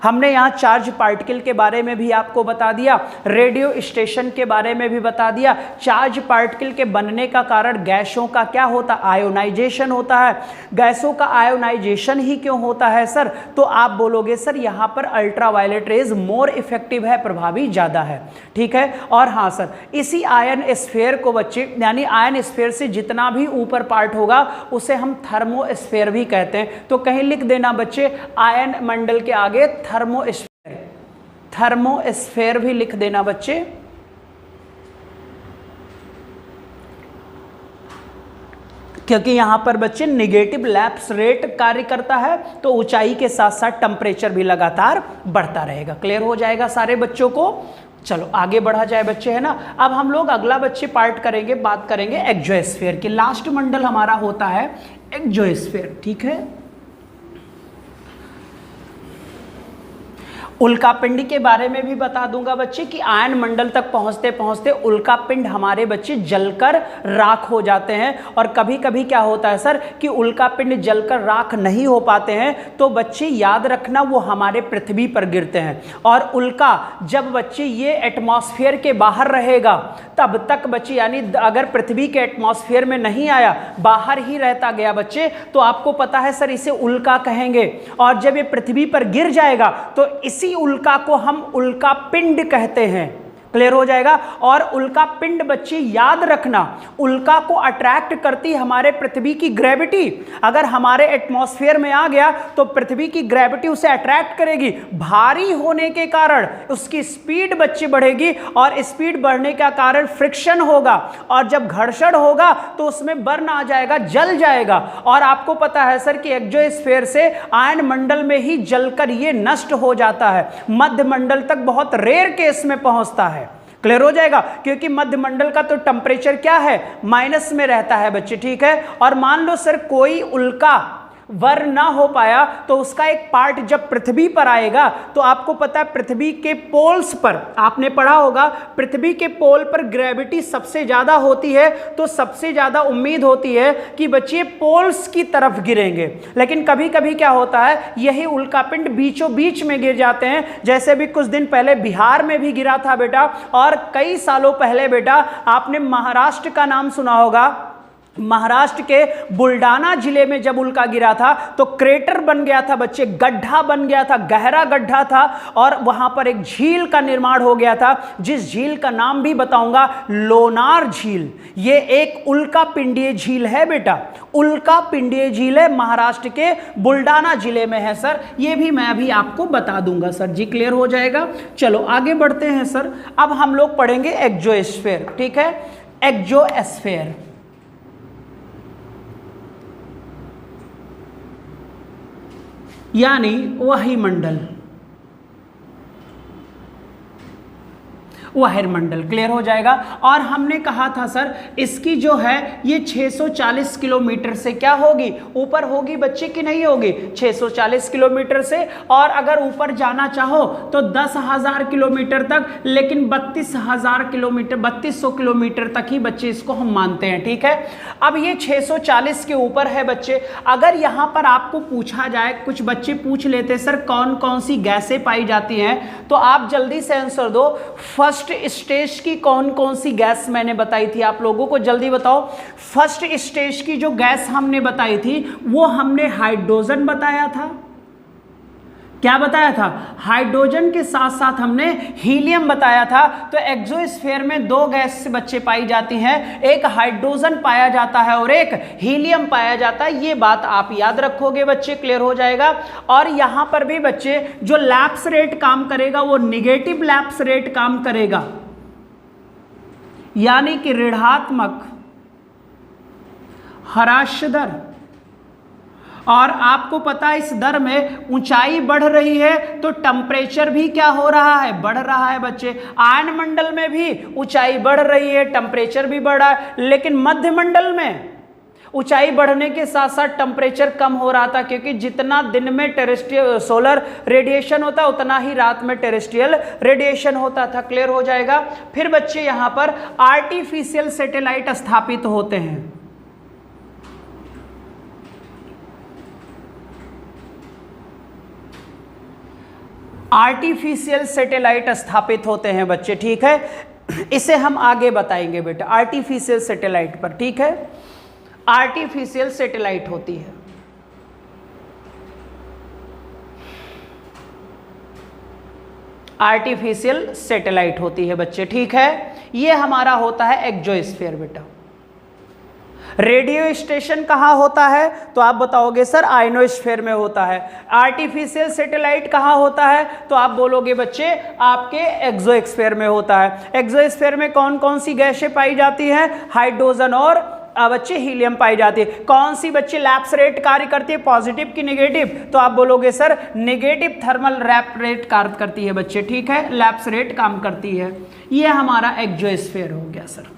हमने यहाँ चार्ज पार्टिकल के बारे में भी आपको बता दिया, रेडियो स्टेशन के बारे में भी बता दिया। चार्ज पार्टिकल के बनने का कारण गैसों का क्या होता है? आयोनाइजेशन होता है। गैसों का आयोनाइजेशन ही क्यों होता है सर? तो आप बोलोगे सर यहाँ पर अल्ट्रावायलेट रेज मोर इफेक्टिव है, प्रभावी ज़्यादा है, ठीक है। और हाँ सर, इसी आयन स्फीयर को बच्चे, यानी आयन स्फीयर से जितना भी ऊपर पार्ट होगा उसे हम थर्मोस्फीयर भी कहते हैं। तो कहीं लिख देना बच्चे, आयन मंडल के आगे थर्मोस्फीयर, थर्मोस्फीयर भी लिख देना बच्चे। क्योंकि यहां पर बच्चे निगेटिव लैप्स रेट कार्य करता है, तो ऊंचाई के साथ साथ टेम्परेचर भी लगातार बढ़ता रहेगा। क्लियर हो जाएगा सारे बच्चों को? चलो आगे बढ़ा जाए बच्चे, है ना। अब हम लोग अगला बच्चे पार्ट करेंगे, बात करेंगे एक्सोस्फीयर की। लास्ट मंडल हमारा होता है एक्सोस्फीयर, ठीक है। उल्कापिंड के बारे में भी बता दूंगा बच्चे कि आयन मंडल तक पहुंचते पहुंचते उल्कापिंड हमारे बच्चे जलकर राख हो जाते हैं। और कभी कभी क्या होता है सर कि उल्कापिंड जलकर राख नहीं हो पाते हैं, तो बच्चे याद रखना वो हमारे पृथ्वी पर गिरते हैं। और उल्का जब बच्चे ये एटमॉस्फेयर के बाहर रहेगा तब तक बच्चे, यानी अगर पृथ्वी के एटमॉस्फेयर में नहीं आया, बाहर ही रहता गया बच्चे, तो आपको पता है सर इसे उल्का कहेंगे। और जब ये पृथ्वी पर गिर जाएगा तो इसी उल्का को हम उल्का पिंड कहते हैं। क्लियर हो जाएगा। और उल्का पिंड बच्चे याद रखना, उल्का को अट्रैक्ट करती हमारे पृथ्वी की ग्रेविटी। अगर हमारे एटमॉस्फेयर में आ गया तो पृथ्वी की ग्रेविटी उसे अट्रैक्ट करेगी। भारी होने के कारण उसकी स्पीड बच्चे बढ़ेगी, और स्पीड बढ़ने का कारण फ्रिक्शन होगा, और जब घर्षण होगा तो उसमें बर्न आ जाएगा, जल जाएगा। और आपको पता है सर कि एक्सोस्फीयर से आयन मंडल में ही जलकर ये नष्ट हो जाता है, मध्य मंडल तक बहुत रेयर केस में पहुंचता है। क्लियर हो जाएगा, क्योंकि मध्य मंडल का तो टेम्परेचर क्या है, माइनस में रहता है बच्चे, ठीक है। और मान लो सर कोई उल्का वर ना हो पाया, तो उसका एक पार्ट जब पृथ्वी पर आएगा, तो आपको पता है पृथ्वी के पोल्स पर, आपने पढ़ा होगा पृथ्वी के पोल पर ग्रेविटी सबसे ज्यादा होती है, तो सबसे ज्यादा उम्मीद होती है कि बच्चे पोल्स की तरफ गिरेंगे। लेकिन कभी कभी क्या होता है, यही उल्कापिंड बीचों बीच में गिर जाते हैं। जैसे भी कुछ दिन पहले बिहार में भी गिरा था बेटा, और कई सालों पहले बेटा आपने महाराष्ट्र का नाम सुना होगा। महाराष्ट्र के बुल्डाना जिले में जब उल्का गिरा था तो क्रेटर बन गया था बच्चे, गड्ढा बन गया था, गहरा गड्ढा था, और वहां पर एक झील का निर्माण हो गया था, जिस झील का नाम भी बताऊंगा, लोनार झील। ये एक उल्का पिंडीय झील है बेटा, उल्का पिंडीय झील है, महाराष्ट्र के बुल्डाना जिले में है सर। ये भी मैं अभी आपको बता दूंगा सर जी। क्लियर हो जाएगा। चलो आगे बढ़ते हैं सर। अब हम लोग पढ़ेंगे एक्सोस्फीयर, ठीक है। एक्सोस्फीयर यानी वही मंडल, वायुमंडल। क्लियर हो जाएगा। और हमने कहा था सर इसकी जो है ये 640 किलोमीटर से क्या होगी, ऊपर होगी बच्चे कि नहीं होगी, 640 किलोमीटर से। और अगर ऊपर जाना चाहो तो 10,000 किलोमीटर तक, लेकिन 32,000 किलोमीटर 3200 किलोमीटर तक ही बच्चे इसको हम मानते हैं। ठीक है। अब ये 640 के ऊपर है बच्चे। अगर यहाँ पर आपको पूछा जाए, कुछ बच्चे पूछ लेते सर कौन कौन सी गैसें पाई जाती हैं, तो आप जल्दी से आंसर दो। फर्स्ट स्टेज की कौन कौन सी गैस मैंने बताई थी आप लोगों को, जल्दी बताओ। फर्स्ट स्टेज की जो गैस हमने बताई थी वो हमने हाइड्रोजन बताया था। क्या बताया था? हाइड्रोजन के साथ साथ हमने हीलियम बताया था। तो एक्सोस्फीयर में दो गैस बच्चे पाई जाती हैं, एक हाइड्रोजन पाया जाता है और एक हीलियम पाया जाता है। ये बात आप याद रखोगे बच्चे, क्लियर हो जाएगा। और यहां पर भी बच्चे जो लैप्स रेट काम करेगा वो निगेटिव लैप्स रेट काम करेगा, यानी कि ऋणात्मक ह्रास दर। और आपको पता है इस दर में ऊंचाई बढ़ रही है तो टेम्परेचर भी क्या हो रहा है, बढ़ रहा है बच्चे। आयन मंडल में भी ऊंचाई बढ़ रही है, टेम्परेचर भी बढ़ रहा है, लेकिन मध्य मंडल में ऊंचाई बढ़ने के साथ साथ टेम्परेचर कम हो रहा था, क्योंकि जितना दिन में टेरेस्ट्रियल सोलर रेडिएशन होता उतना ही रात में टेरेस्ट्रियल रेडिएशन होता था। क्लियर हो जाएगा। फिर बच्चे यहां पर आर्टिफिशियल सैटेलाइट स्थापित होते हैं। आर्टिफिशियल सैटेलाइट स्थापित होते हैं बच्चे। ठीक है, इसे हम आगे बताएंगे बेटा आर्टिफिशियल सैटेलाइट पर। ठीक है, आर्टिफिशियल सैटेलाइट होती है। आर्टिफिशियल सैटेलाइट होती है बच्चे। ठीक है, ये हमारा होता है एक्सोस्फीयर बेटा। रेडियो स्टेशन कहाँ होता है, तो आप बताओगे सर आयनोस्फीयर में होता है। आर्टिफिशियल सैटेलाइट कहाँ होता है, तो आप बोलोगे बच्चे आपके एक्सोस्फीयर में होता है। एक्सोस्फीयर में कौन कौन सी गैसें पाई जाती हैं, हाइड्रोजन और बच्चे हीलियम पाई जाती है। कौन सी बच्चे लैप्स रेट कार्य करती है, पॉजिटिव की नेगेटिव, तो आप बोलोगे sir negative thermal wrap rate कार्य करती है बच्चे। ठीक है, लैप्स रेट काम करती है। ये हमारा एक्सोस्फीयर हो गया सर।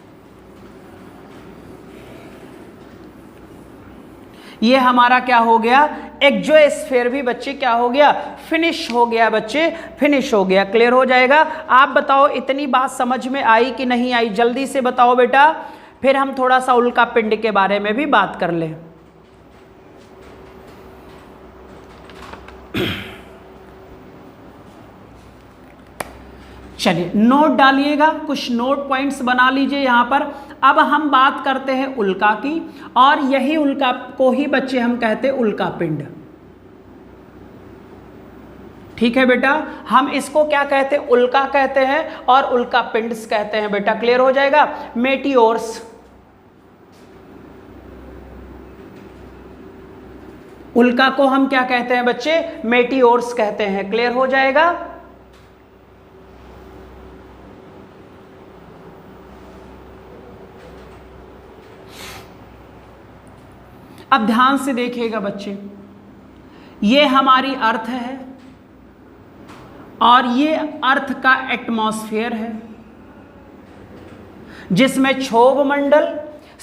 ये हमारा क्या हो गया, एक्सोस्फीयर भी बच्चे क्या हो गया, फिनिश हो गया बच्चे, फिनिश हो गया। क्लियर हो जाएगा। आप बताओ इतनी बात समझ में आई कि नहीं आई, जल्दी से बताओ बेटा। फिर हम थोड़ा सा उल्का पिंड के बारे में भी बात कर लें। चलिए नोट डालिएगा, कुछ नोट पॉइंट्स बना लीजिए यहां पर। अब हम बात करते हैं उल्का की, और यही उल्का को ही बच्चे हम कहते हैं उल्का पिंड। ठीक है बेटा, हम इसको क्या कहते हैं, उल्का कहते हैं और उल्का पिंड्स कहते हैं बेटा। क्लियर हो जाएगा। मेटियोर्स, उल्का को हम क्या कहते हैं बच्चे, मेटियोर्स कहते हैं। क्लियर हो जाएगा। अब ध्यान से देखिएगा बच्चे, ये हमारी अर्थ है और ये अर्थ का एटमॉस्फेयर है, जिसमें क्षोभ मंडल,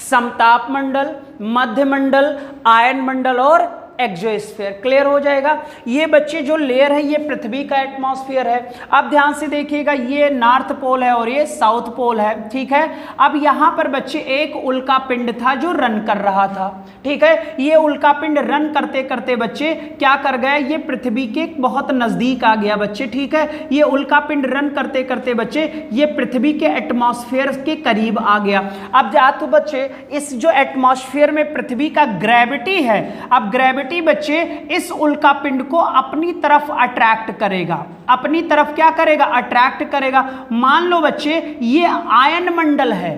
समताप मंडल, मध्य मंडल, आयन मंडल और एक्सोस्फीयर। क्लियर हो जाएगा। ये बच्चे जो लेयर है ये पृथ्वी का एटमॉस्फेयर है। अब ध्यान से देखिएगा, ये नॉर्थ पोल है और ये साउथ पोल है। ठीक है। अब यहां पर बच्चे एक उल्का पिंड था जो रन कर रहा था। ठीक है, ये उल्का पिंड रन करते करते बच्चे क्या कर गया, ये पृथ्वी के बहुत नजदीक आ गया बच्चे। ठीक है, ये उल्का पिंड रन करते करते बच्चे ये पृथ्वी के एटमॉस्फेयर के करीब आ गया। अब जात बच्चे इस जो एटमॉस्फेयर में पृथ्वी का ग्रेविटी है, अब ग्रेविटी बच्चे इस उल्का पिंड को अपनी तरफ अट्रैक्ट करेगा। अपनी तरफ क्या करेगा, अट्रैक्ट करेगा। मान लो बच्चे ये आयन मंडल है,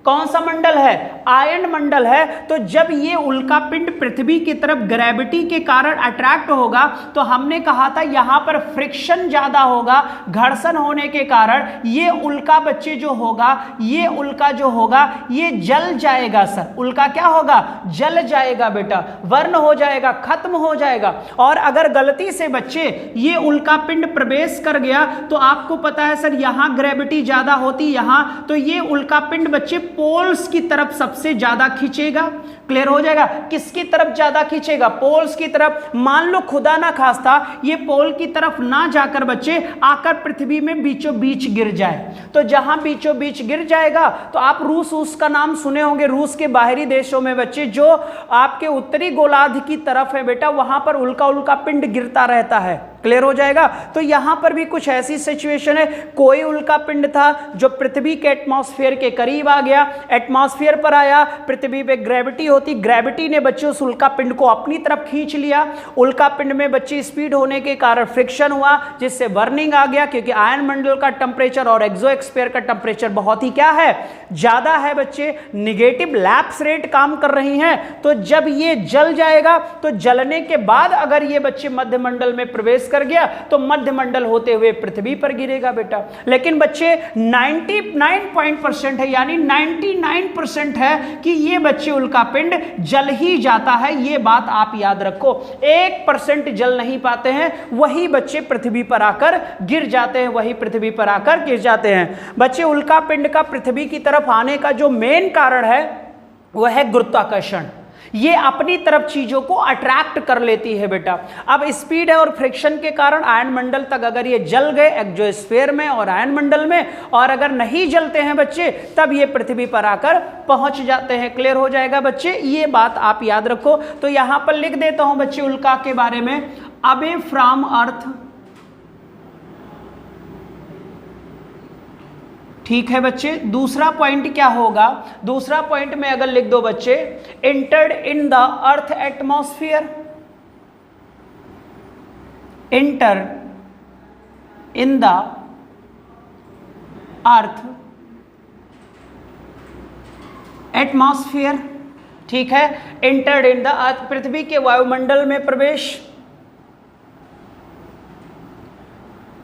कौन सा मंडल है? आयन मंडल है। तो जब ये उल्का पिंड पृथ्वी की तरफ ग्रेविटी के कारण अट्रैक्ट होगा तो हमने कहा था यहां पर फ्रिक्शन ज्यादा होगा, घर्षण होने के कारण ये उल्का बच्चे जो होगा, ये उल्का जो होगा ये जल जाएगा। सर उल्का क्या होगा? जल जाएगा बेटा, वर्ण हो जाएगा, खत्म हो जाएगा। और अगर गलती से बच्चे ये उल्का पिंड प्रवेश कर गया तो आपको पता है सर यहां ग्रेविटी ज्यादा होती यहां, तो ये उल्का पिंड बच्चे पोल्स की तरफ सबसे ज्यादा खींचेगा। क्लियर हो जाएगा? किसकी तरफ ज्यादा खींचेगा? पोल्स की तरफ। मान लो खुदा ना खास्ता ये पोल की तरफ ना जाकर बच्चे आकर पृथ्वी में बीचों बीच गिर जाए, तो जहां बीचों बीच गिर जाएगा तो आप रूस का नाम सुने होंगे। रूस के बाहरी देशों में बच्चे जो आपके उत्तरी गोलार्ध की तरफ है बेटा वहां पर उल्का पिंड गिरता रहता है। क्लियर हो जाएगा? तो यहां पर भी कुछ ऐसी सिचुएशन है, कोई उल्का पिंड था जो पृथ्वी के एटमॉस्फेयर के करीब आ गया, एटमॉस्फेयर पर आया, पृथ्वी पे ग्रेविटी होती, ग्रेविटी ने बच्चे उस उल्का पिंड को अपनी तरफ खींच लिया। उल्का पिंड में बच्चे स्पीड होने के कारण फ्रिक्शन हुआ जिससे बर्निंग आ गया, क्योंकि आयन मंडल का टेम्परेचर और एक्सोस्फीयर का टेम्परेचर बहुत ही क्या है? ज्यादा है बच्चे। निगेटिव लैप्स रेट काम कर रही हैं। तो जब ये जल जाएगा तो जलने के बाद अगर ये बच्चे मध्य मंडल में प्रवेश कर गया तो मध्य मंडल होते हुए पृथ्वी पर गिरेगा बेटा। लेकिन बच्चे 99% है, यानी 99% है कि ये बच्चे उल्का पिंड जल ही जाता है। ये बात आप याद रखो। 1% जल नहीं पाते हैं, वही बच्चे पृथ्वी पर आकर गिर जाते हैं, वही पृथ्वी पर आकर गिर जाते हैं। बच्चे उल्का पिंड का पृथ्वी की तरफ आने का जो मेन कारण है वह है गुरुत्वाकर्षण। ये अपनी तरफ चीजों को अट्रैक्ट कर लेती है बेटा। अब स्पीड है और फ्रिक्शन के कारण आयन मंडल तक अगर ये जल गए एक्सोस्फीयर में और आयन मंडल में, और अगर नहीं जलते हैं बच्चे तब ये पृथ्वी पर आकर पहुंच जाते हैं। क्लियर हो जाएगा बच्चे? ये बात आप याद रखो। तो यहां पर लिख देता हूं बच्चे उल्का के बारे में, अवे फ्रॉम अर्थ। ठीक है बच्चे। दूसरा पॉइंट क्या होगा? दूसरा पॉइंट में अगर लिख दो बच्चे, entered in the earth atmosphere, enter in the earth atmosphere. ठीक है, एंटर्ड इन द अर्थ, पृथ्वी के वायुमंडल में प्रवेश,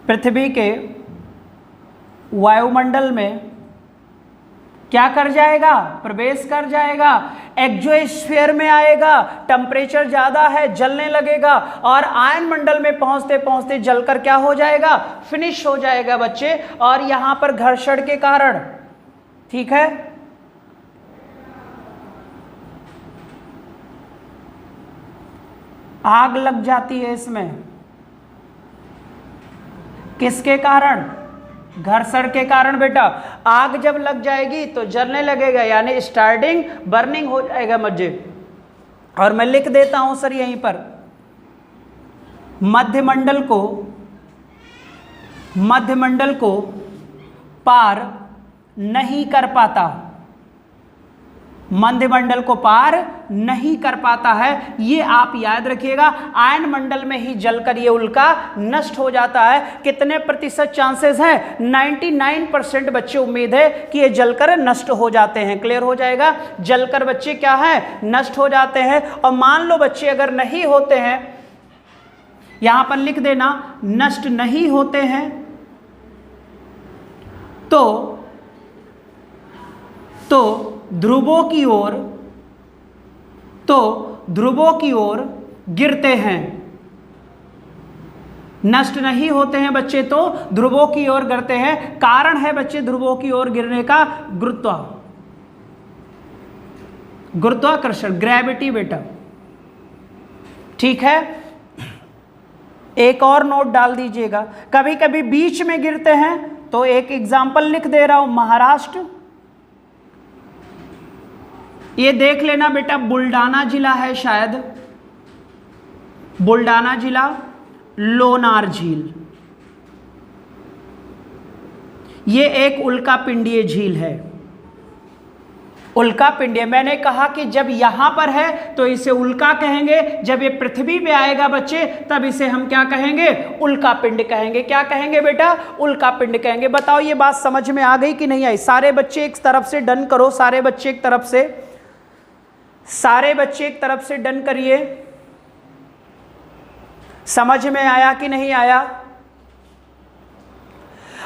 पृथ्वी के वायुमंडल में क्या कर जाएगा? प्रवेश कर जाएगा, एक्सोस्फीयर में आएगा, टेम्परेचर ज्यादा है, जलने लगेगा, और आयन मंडल में पहुंचते पहुंचते जलकर क्या हो जाएगा? फिनिश हो जाएगा बच्चे। और यहां पर घर्षण के कारण, ठीक है, आग लग जाती है इसमें। किसके कारण? घर्षण के कारण बेटा। आग जब लग जाएगी तो जलने लगेगा, यानी स्टार्टिंग बर्निंग हो जाएगा मज्जे। और मैं लिख देता हूं सर यहीं पर, मध्यमंडल को पार नहीं कर पाता, मध्यमंडल को पार नहीं कर पाता है। ये आप याद रखिएगा। आयन मंडल में ही जलकर ये उल्का नष्ट हो जाता है। कितने प्रतिशत चांसेस हैं? 99% बच्चे उम्मीद है कि ये जलकर नष्ट हो जाते हैं। क्लियर हो जाएगा? जलकर बच्चे क्या है? नष्ट हो जाते हैं। और मान लो बच्चे अगर नहीं होते हैं, यहां पर लिख देना, नष्ट नहीं होते हैं तो ध्रुवों की ओर गिरते हैं। नष्ट नहीं होते हैं बच्चे तो ध्रुवों की ओर गिरते हैं। कारण है बच्चे ध्रुवों की ओर गिरने का गुरुत्वाकर्षण, ग्रेविटी बेटा। ठीक है, एक और नोट डाल दीजिएगा। कभी कभी बीच में गिरते हैं, तो एक एग्जाम्पल लिख दे रहा हूं, महाराष्ट्र। ये देख लेना बेटा, बुल्डाना जिला है शायद, बुल्डाना जिला, लोनार झील, ये एक उल्कापिंडीय झील है। उल्का पिंड है। मैंने कहा कि जब यहां पर है तो इसे उल्का कहेंगे, जब ये पृथ्वी पे आएगा बच्चे तब इसे हम क्या कहेंगे? उल्का पिंड कहेंगे। क्या कहेंगे बेटा? उल्का पिंड कहेंगे। बताओ ये बात समझ में आ गई कि नहीं आई? सारे बच्चे एक तरफ से डन करो, सारे बच्चे एक तरफ से, सारे बच्चे एक तरफ से डन करिए। समझ में आया कि नहीं आया?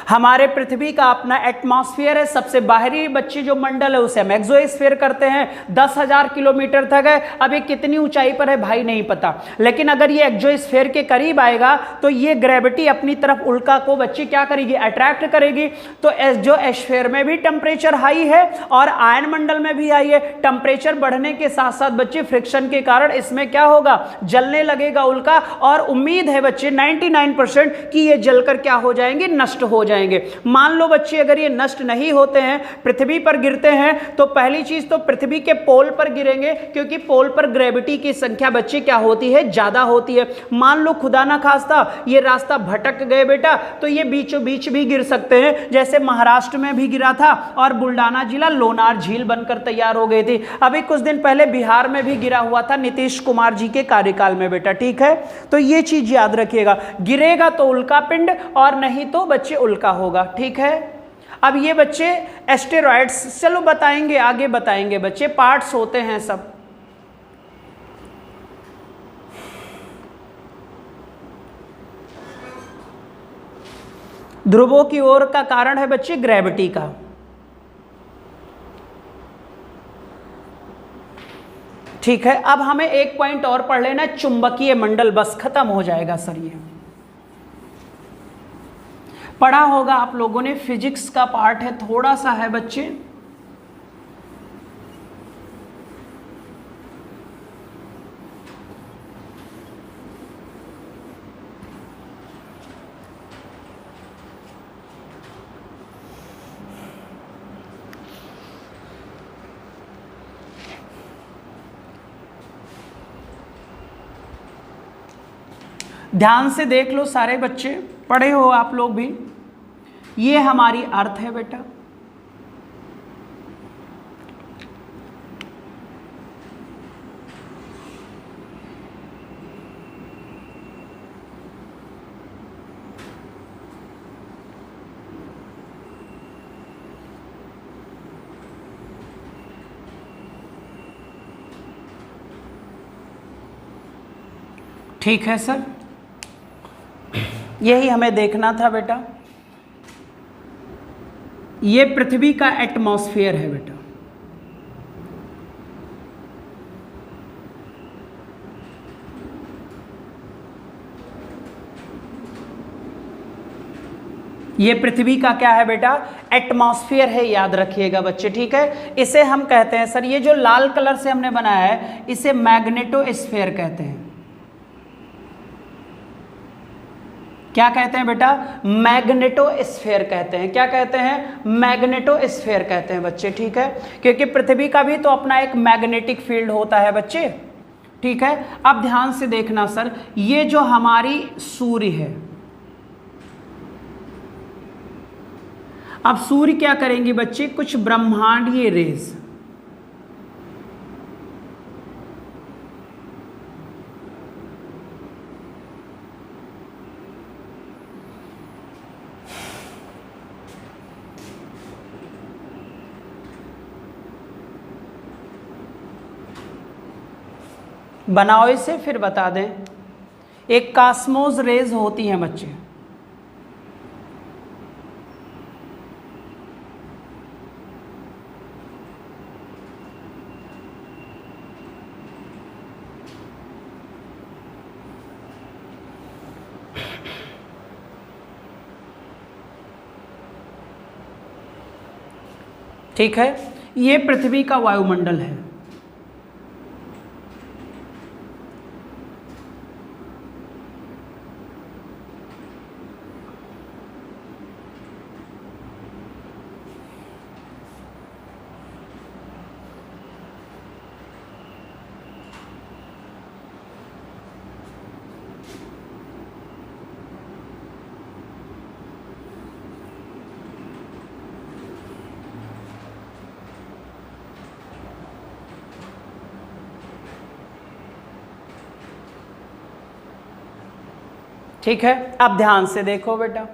हमारे पृथ्वी का अपना एटमॉस्फेयर है, सबसे बाहरी बच्चे जो मंडल है उसे हम एक्सोस्फीयर करते हैं। 10,000 किलोमीटर तक है। अब ये कितनी ऊंचाई पर है भाई नहीं पता, लेकिन अगर ये एक्सोस्फीयर के करीब आएगा तो ये ग्रेविटी अपनी तरफ उल्का को बच्चे क्या करेगी? अट्रैक्ट करेगी। तो जो एस्फीयर में भी टेम्परेचर हाई है और आयन मंडल में भी हाई है। टेम्परेचर बढ़ने के साथ साथ बच्चे फ्रिक्शन के कारण इसमें क्या होगा? जलने लगेगा उल्का, और उम्मीद है बच्चे 99% कि ये जलकर क्या हो जाएंगे? नष्ट हो जाएंगे। मान लो बच्चे अगर ये नष्ट नहीं होते हैं, पृथ्वी पर गिरते हैं, तो पहली चीज तो पृथ्वी के पोल पर गिरेंगे, क्योंकि पोल पर ग्रेविटी की संख्या बच्चे क्या होती है? ज्यादा होती है। मान लो खुदा ना खास्ता ये रास्ता भटक गए बेटा, तो ये बीचों बीच भी गिर सकते हैं, जैसे महाराष्ट्र में भी गिरा था और बुल्डाना जिला लोनार झील बनकर तैयार हो गई थी। अभी कुछ दिन पहले बिहार में भी गिरा हुआ था नीतीश कुमार जी के कार्यकाल में बेटा। ठीक है, तो ये चीज याद रखिएगा, गिरेगा तो उल्का पिंड और नहीं तो बच्चे उल्का होगा। ठीक है, अब ये बच्चे एस्टेरॉइड्स चलो बताएंगे, आगे बताएंगे बच्चे, पार्ट्स होते हैं सब। ध्रुवों की ओर का कारण है बच्चे ग्रेविटी का। ठीक है, अब हमें एक पॉइंट और पढ़ लेना, चुंबकीय मंडल, बस खत्म हो जाएगा सर। ये पढ़ा होगा आप लोगों ने, फिजिक्स का पार्ट है, थोड़ा सा है बच्चे। ध्यान से देख लो सारे बच्चे, पढ़े हो आप लोग भी। ये हमारी अर्थ है बेटा, ठीक है सर, यही हमें देखना था बेटा। ये पृथ्वी का एटमॉस्फेयर है बेटा। ये पृथ्वी का क्या है बेटा? एटमॉस्फेयर है, याद रखिएगा बच्चे। ठीक है, इसे हम कहते हैं सर, ये जो लाल कलर से हमने बनाया है इसे मैग्नेटोस्फीयर कहते हैं। क्या कहते हैं बेटा? मैग्नेटोस्फीयर कहते हैं। क्या कहते हैं? मैग्नेटोस्फीयर कहते हैं बच्चे। ठीक है, क्योंकि पृथ्वी का भी तो अपना एक मैग्नेटिक फील्ड होता है बच्चे। ठीक है, अब ध्यान से देखना सर, ये जो हमारी सूर्य है, अब सूर्य क्या करेंगे बच्चे? कुछ ब्रह्मांडीय रेज, बनाओ इसे फिर बता दें। एक कॉस्मोस रेज होती हैं बच्चे, ठीक है, ये पृथ्वी का वायुमंडल है। ठीक है, अब ध्यान से देखो बेटा,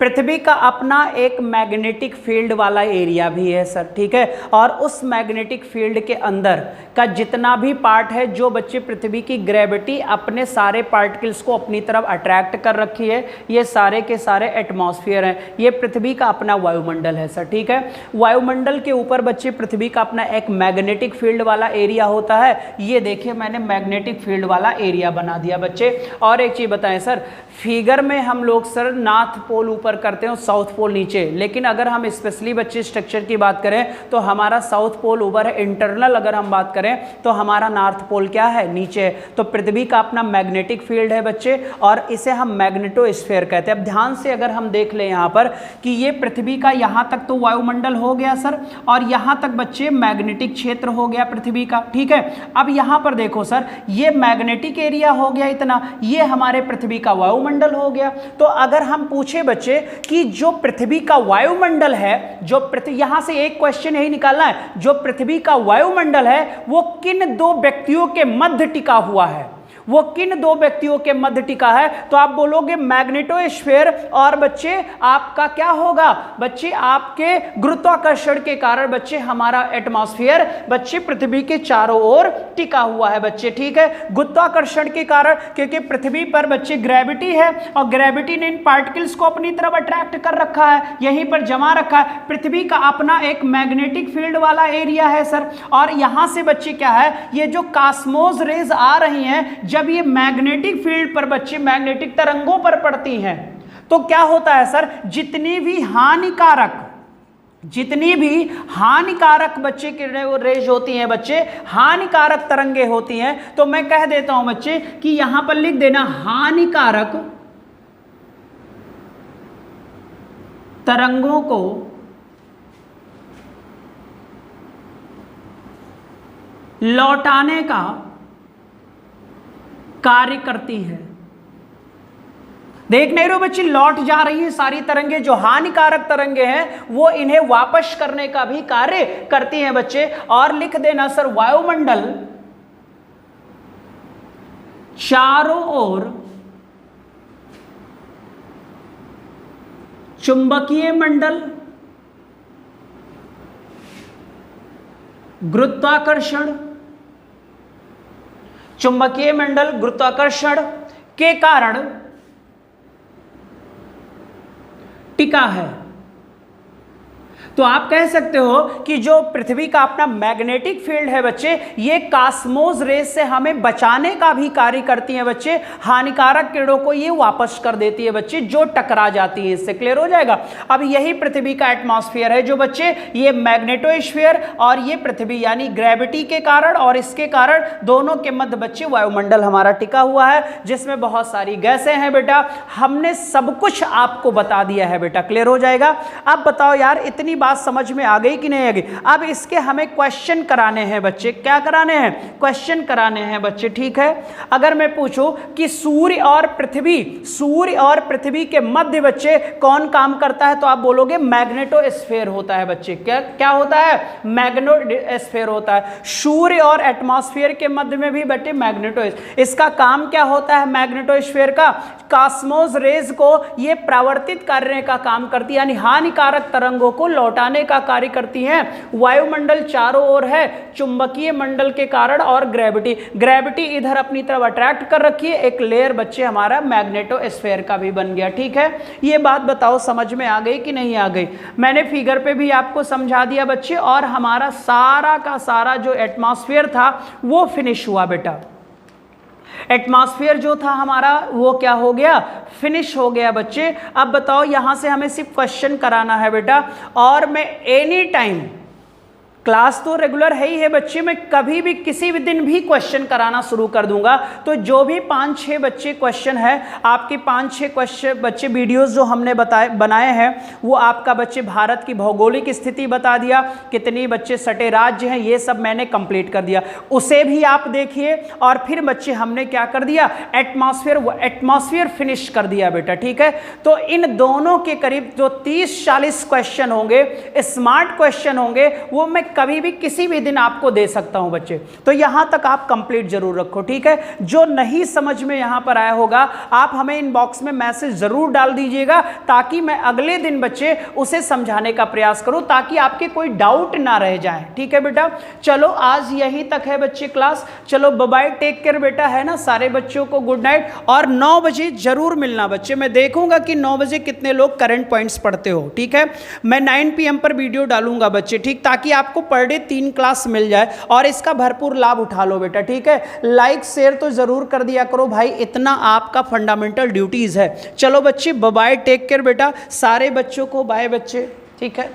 पृथ्वी का अपना एक मैग्नेटिक फील्ड वाला एरिया भी है सर, ठीक है, और उस मैग्नेटिक फील्ड के अंदर का जितना भी पार्ट है, जो बच्चे पृथ्वी की ग्रेविटी अपने सारे पार्टिकल्स को अपनी तरफ अट्रैक्ट कर रखी है, ये सारे के सारे एटमॉस्फेयर हैं, ये पृथ्वी का अपना वायुमंडल है सर, ठीक है। वायुमंडल के ऊपर बच्चे पृथ्वी का अपना एक मैग्नेटिक फील्ड वाला एरिया होता है, ये देखिए मैंने मैग्नेटिक फील्ड वाला एरिया बना दिया बच्चे। और एक चीज़ बताएं सर, फिगर में हम लोग सर नॉर्थ पोल ऊपर करते हैं, साउथ पोल नीचे, लेकिन अगर हम स्पेशली बच्चे स्ट्रक्चर की बात करें तो हमारा साउथ पोल ऊपर है, इंटरनल अगर हम बात करें तो हमारा नॉर्थ पोल क्या है, नीचे है। तो पृथ्वी का अपना मैग्नेटिक फील्ड है बच्चे, और इसे हम मैग्नेटोस्फीयर कहते हैं। अब ध्यान से अगर हम देख लें यहाँ पर कि ये पृथ्वी का यहाँ तक तो वायुमंडल हो गया सर, और यहाँ तक बच्चे मैग्नेटिक क्षेत्र हो गया पृथ्वी का, ठीक है। अब यहाँ पर देखो सर, ये मैग्नेटिक एरिया हो गया इतना, ये हमारे पृथ्वी का वायुमंडल हो गया। तो अगर हम पूछे बच्चे कि जो पृथ्वी का वायुमंडल है, जो पृथ्वी, यहां से एक क्वेश्चन यही निकालना है, जो पृथ्वी का वायुमंडल है वो किन दो व्यक्तियों के मध्य टिका हुआ है, वो किन दो व्यक्तियों के मध्य टिका है? तो आप बोलोगे मैग्नेटोस्फीयर, और बच्चे आपका क्या होगा बच्चे, आपके गुरुत्वाकर्षण के कारण बच्चे हमारा एटमॉस्फेयर बच्चे पृथ्वी के चारों ओर टिका हुआ है बच्चे, ठीक है। गुरुत्वाकर्षण के कारण, क्योंकि पृथ्वी पर बच्चे ग्रेविटी है, और ग्रेविटी ने इन पार्टिकल्स को अपनी तरफ अट्रैक्ट कर रखा है, यहीं पर जमा रखा है। पृथ्वी का अपना एक मैग्नेटिक फील्ड वाला एरिया है सर, और यहां से बच्चे क्या है, ये जो कॉस्मोस रेज आ रही हैं, जब ये मैग्नेटिक फील्ड पर बच्चे मैग्नेटिक तरंगों पर पड़ती हैं, तो क्या होता है सर, जितनी भी हानिकारक बच्चे की रेज होती हैं बच्चे, हानिकारक तरंगे होती हैं, तो मैं कह देता हूं बच्चे कि यहां पर लिख देना हानिकारक तरंगों को लौटाने का कार्य करती है। देख नहीं रहे बच्चे, लौट जा रही है सारी तरंगे, जो हानिकारक तरंगे हैं वो इन्हें वापस करने का भी कार्य करती हैं बच्चे। और लिख देना सर, वायुमंडल चारों ओर चुंबकीय मंडल, गुरुत्वाकर्षण, चुंबकीय मंडल गुरुत्वाकर्षण के कारण टिका है। तो आप कह सकते हो कि जो पृथ्वी का अपना मैग्नेटिक फील्ड है बच्चे, ये कॉस्मोस रेज से हमें बचाने का भी कार्य करती है बच्चे, हानिकारक किरणों को ये वापस कर देती है बच्चे, जो टकरा जाती है इससे। क्लियर हो जाएगा। अब यही पृथ्वी का एटमॉस्फेयर है जो बच्चे, ये मैग्नेटोस्फीयर और ये पृथ्वी यानी ग्रेविटी के कारण और इसके कारण दोनों के मध्य बच्चे वायुमंडल हमारा टिका हुआ है, जिसमें बहुत सारी गैसें हैं बेटा। हमने सब कुछ आपको बता दिया है बेटा। क्लियर हो जाएगा। अब बताओ यार, इतनी बात समझ में आ गई कि नहीं आ गई? अब इसके हमें क्वेश्चन कराने हैं बच्चे। क्या कराने हैं? क्वेश्चन कराने हैं बच्चे, ठीक है। अगर मैं पूछूं कि सूर्य और पृथ्वी के मध्य बच्चे कौन काम करता है, तो आप बोलोगे मैग्नेटोस्फीयर होता है बच्चे। क्या होता है? मैग्नेटोस्फीयर होता है। सूर्य और एटमॉस्फेयर के मध्य में भी बच्चे मैग्नेटोस्फीयर, इसका काम क्या होता है मैग्नेटोस्फीयर का? कॉस्मोस रेज को ये परावर्तित करने का काम करती है, यानी हानिकारक तरंगों को लौटाने का कार्य करती हैं। वायुमंडल चारों ओर है चुंबकीय मंडल के कारण, और ग्रेविटी इधर अपनी तरफ अट्रैक्ट कर रखी है। एक लेयर बच्चे हमारा मैग्नेटोस्फीयर का भी बन गया, ठीक है। ये बात बताओ समझ में आ गई कि नहीं आ गई? मैंने फिगर पे भी आपको समझा दिया बच्चे, और हमारा सारा का सारा जो एटमॉस्फेयर था वो फिनिश हुआ बेटा। एटमॉस्फेयर जो था हमारा वो क्या हो गया? फिनिश हो गया बच्चे। अब बताओ, यहां से हमें सिर्फ क्वेश्चन कराना है बेटा, और मैं एनी टाइम, क्लास तो रेगुलर है ही है बच्चे, मैं कभी भी किसी भी दिन भी क्वेश्चन कराना शुरू कर दूंगा। तो जो भी 5-6 बच्चे क्वेश्चन है, आपके 5-6 क्वेश्चन बच्चे वीडियोस जो हमने बनाए हैं, वो आपका बच्चे भारत की भौगोलिक स्थिति बता दिया, कितनी बच्चे सटे राज्य हैं, ये सब मैंने कंप्लीट कर दिया। उसे भी आप देखिए। और फिर बच्चे हमने क्या कर दिया? एटमॉस्फेयर फिनिश कर दिया बेटा, ठीक है। तो इन दोनों के करीब जो 30-40 क्वेश्चन होंगे, स्मार्ट क्वेश्चन होंगे, वो मैं कभी भी किसी भी दिन आपको दे सकता हूं बच्चे। तो यहां तक आप कंप्लीट जरूर रखो, ठीक है। जो नहीं समझ में यहां पर आया होगा आप हमें इनबॉक्स में मैसेज जरूर डाल दीजिएगा, ताकि मैं अगले दिन बच्चे उसे समझाने का प्रयास करूं, ताकि आपके कोई डाउट ना रह जाए, ठीक है बेटा। चलो आज यहीं तक है बच्चे क्लास। चलो बाय बाय, टेक केयर बेटा, है ना। सारे बच्चों को गुड नाइट, और 9 बजे जरूर मिलना बच्चे। मैं देखूंगा कि 9 बजे कितने लोग करंट पॉइंट्स पढ़ते हो, ठीक है। मैं 9 PM पर वीडियो डालूंगा बच्चे, ठीक, ताकि आपको पर डे 3 क्लास मिल जाए और इसका भरपूर लाभ उठा लो बेटा, ठीक है। लाइक शेयर तो जरूर कर दिया करो भाई, इतना आपका फंडामेंटल ड्यूटीज है। चलो बच्चे बाय बाय, टेक केयर बेटा, सारे बच्चों को बाय बच्चे, ठीक है।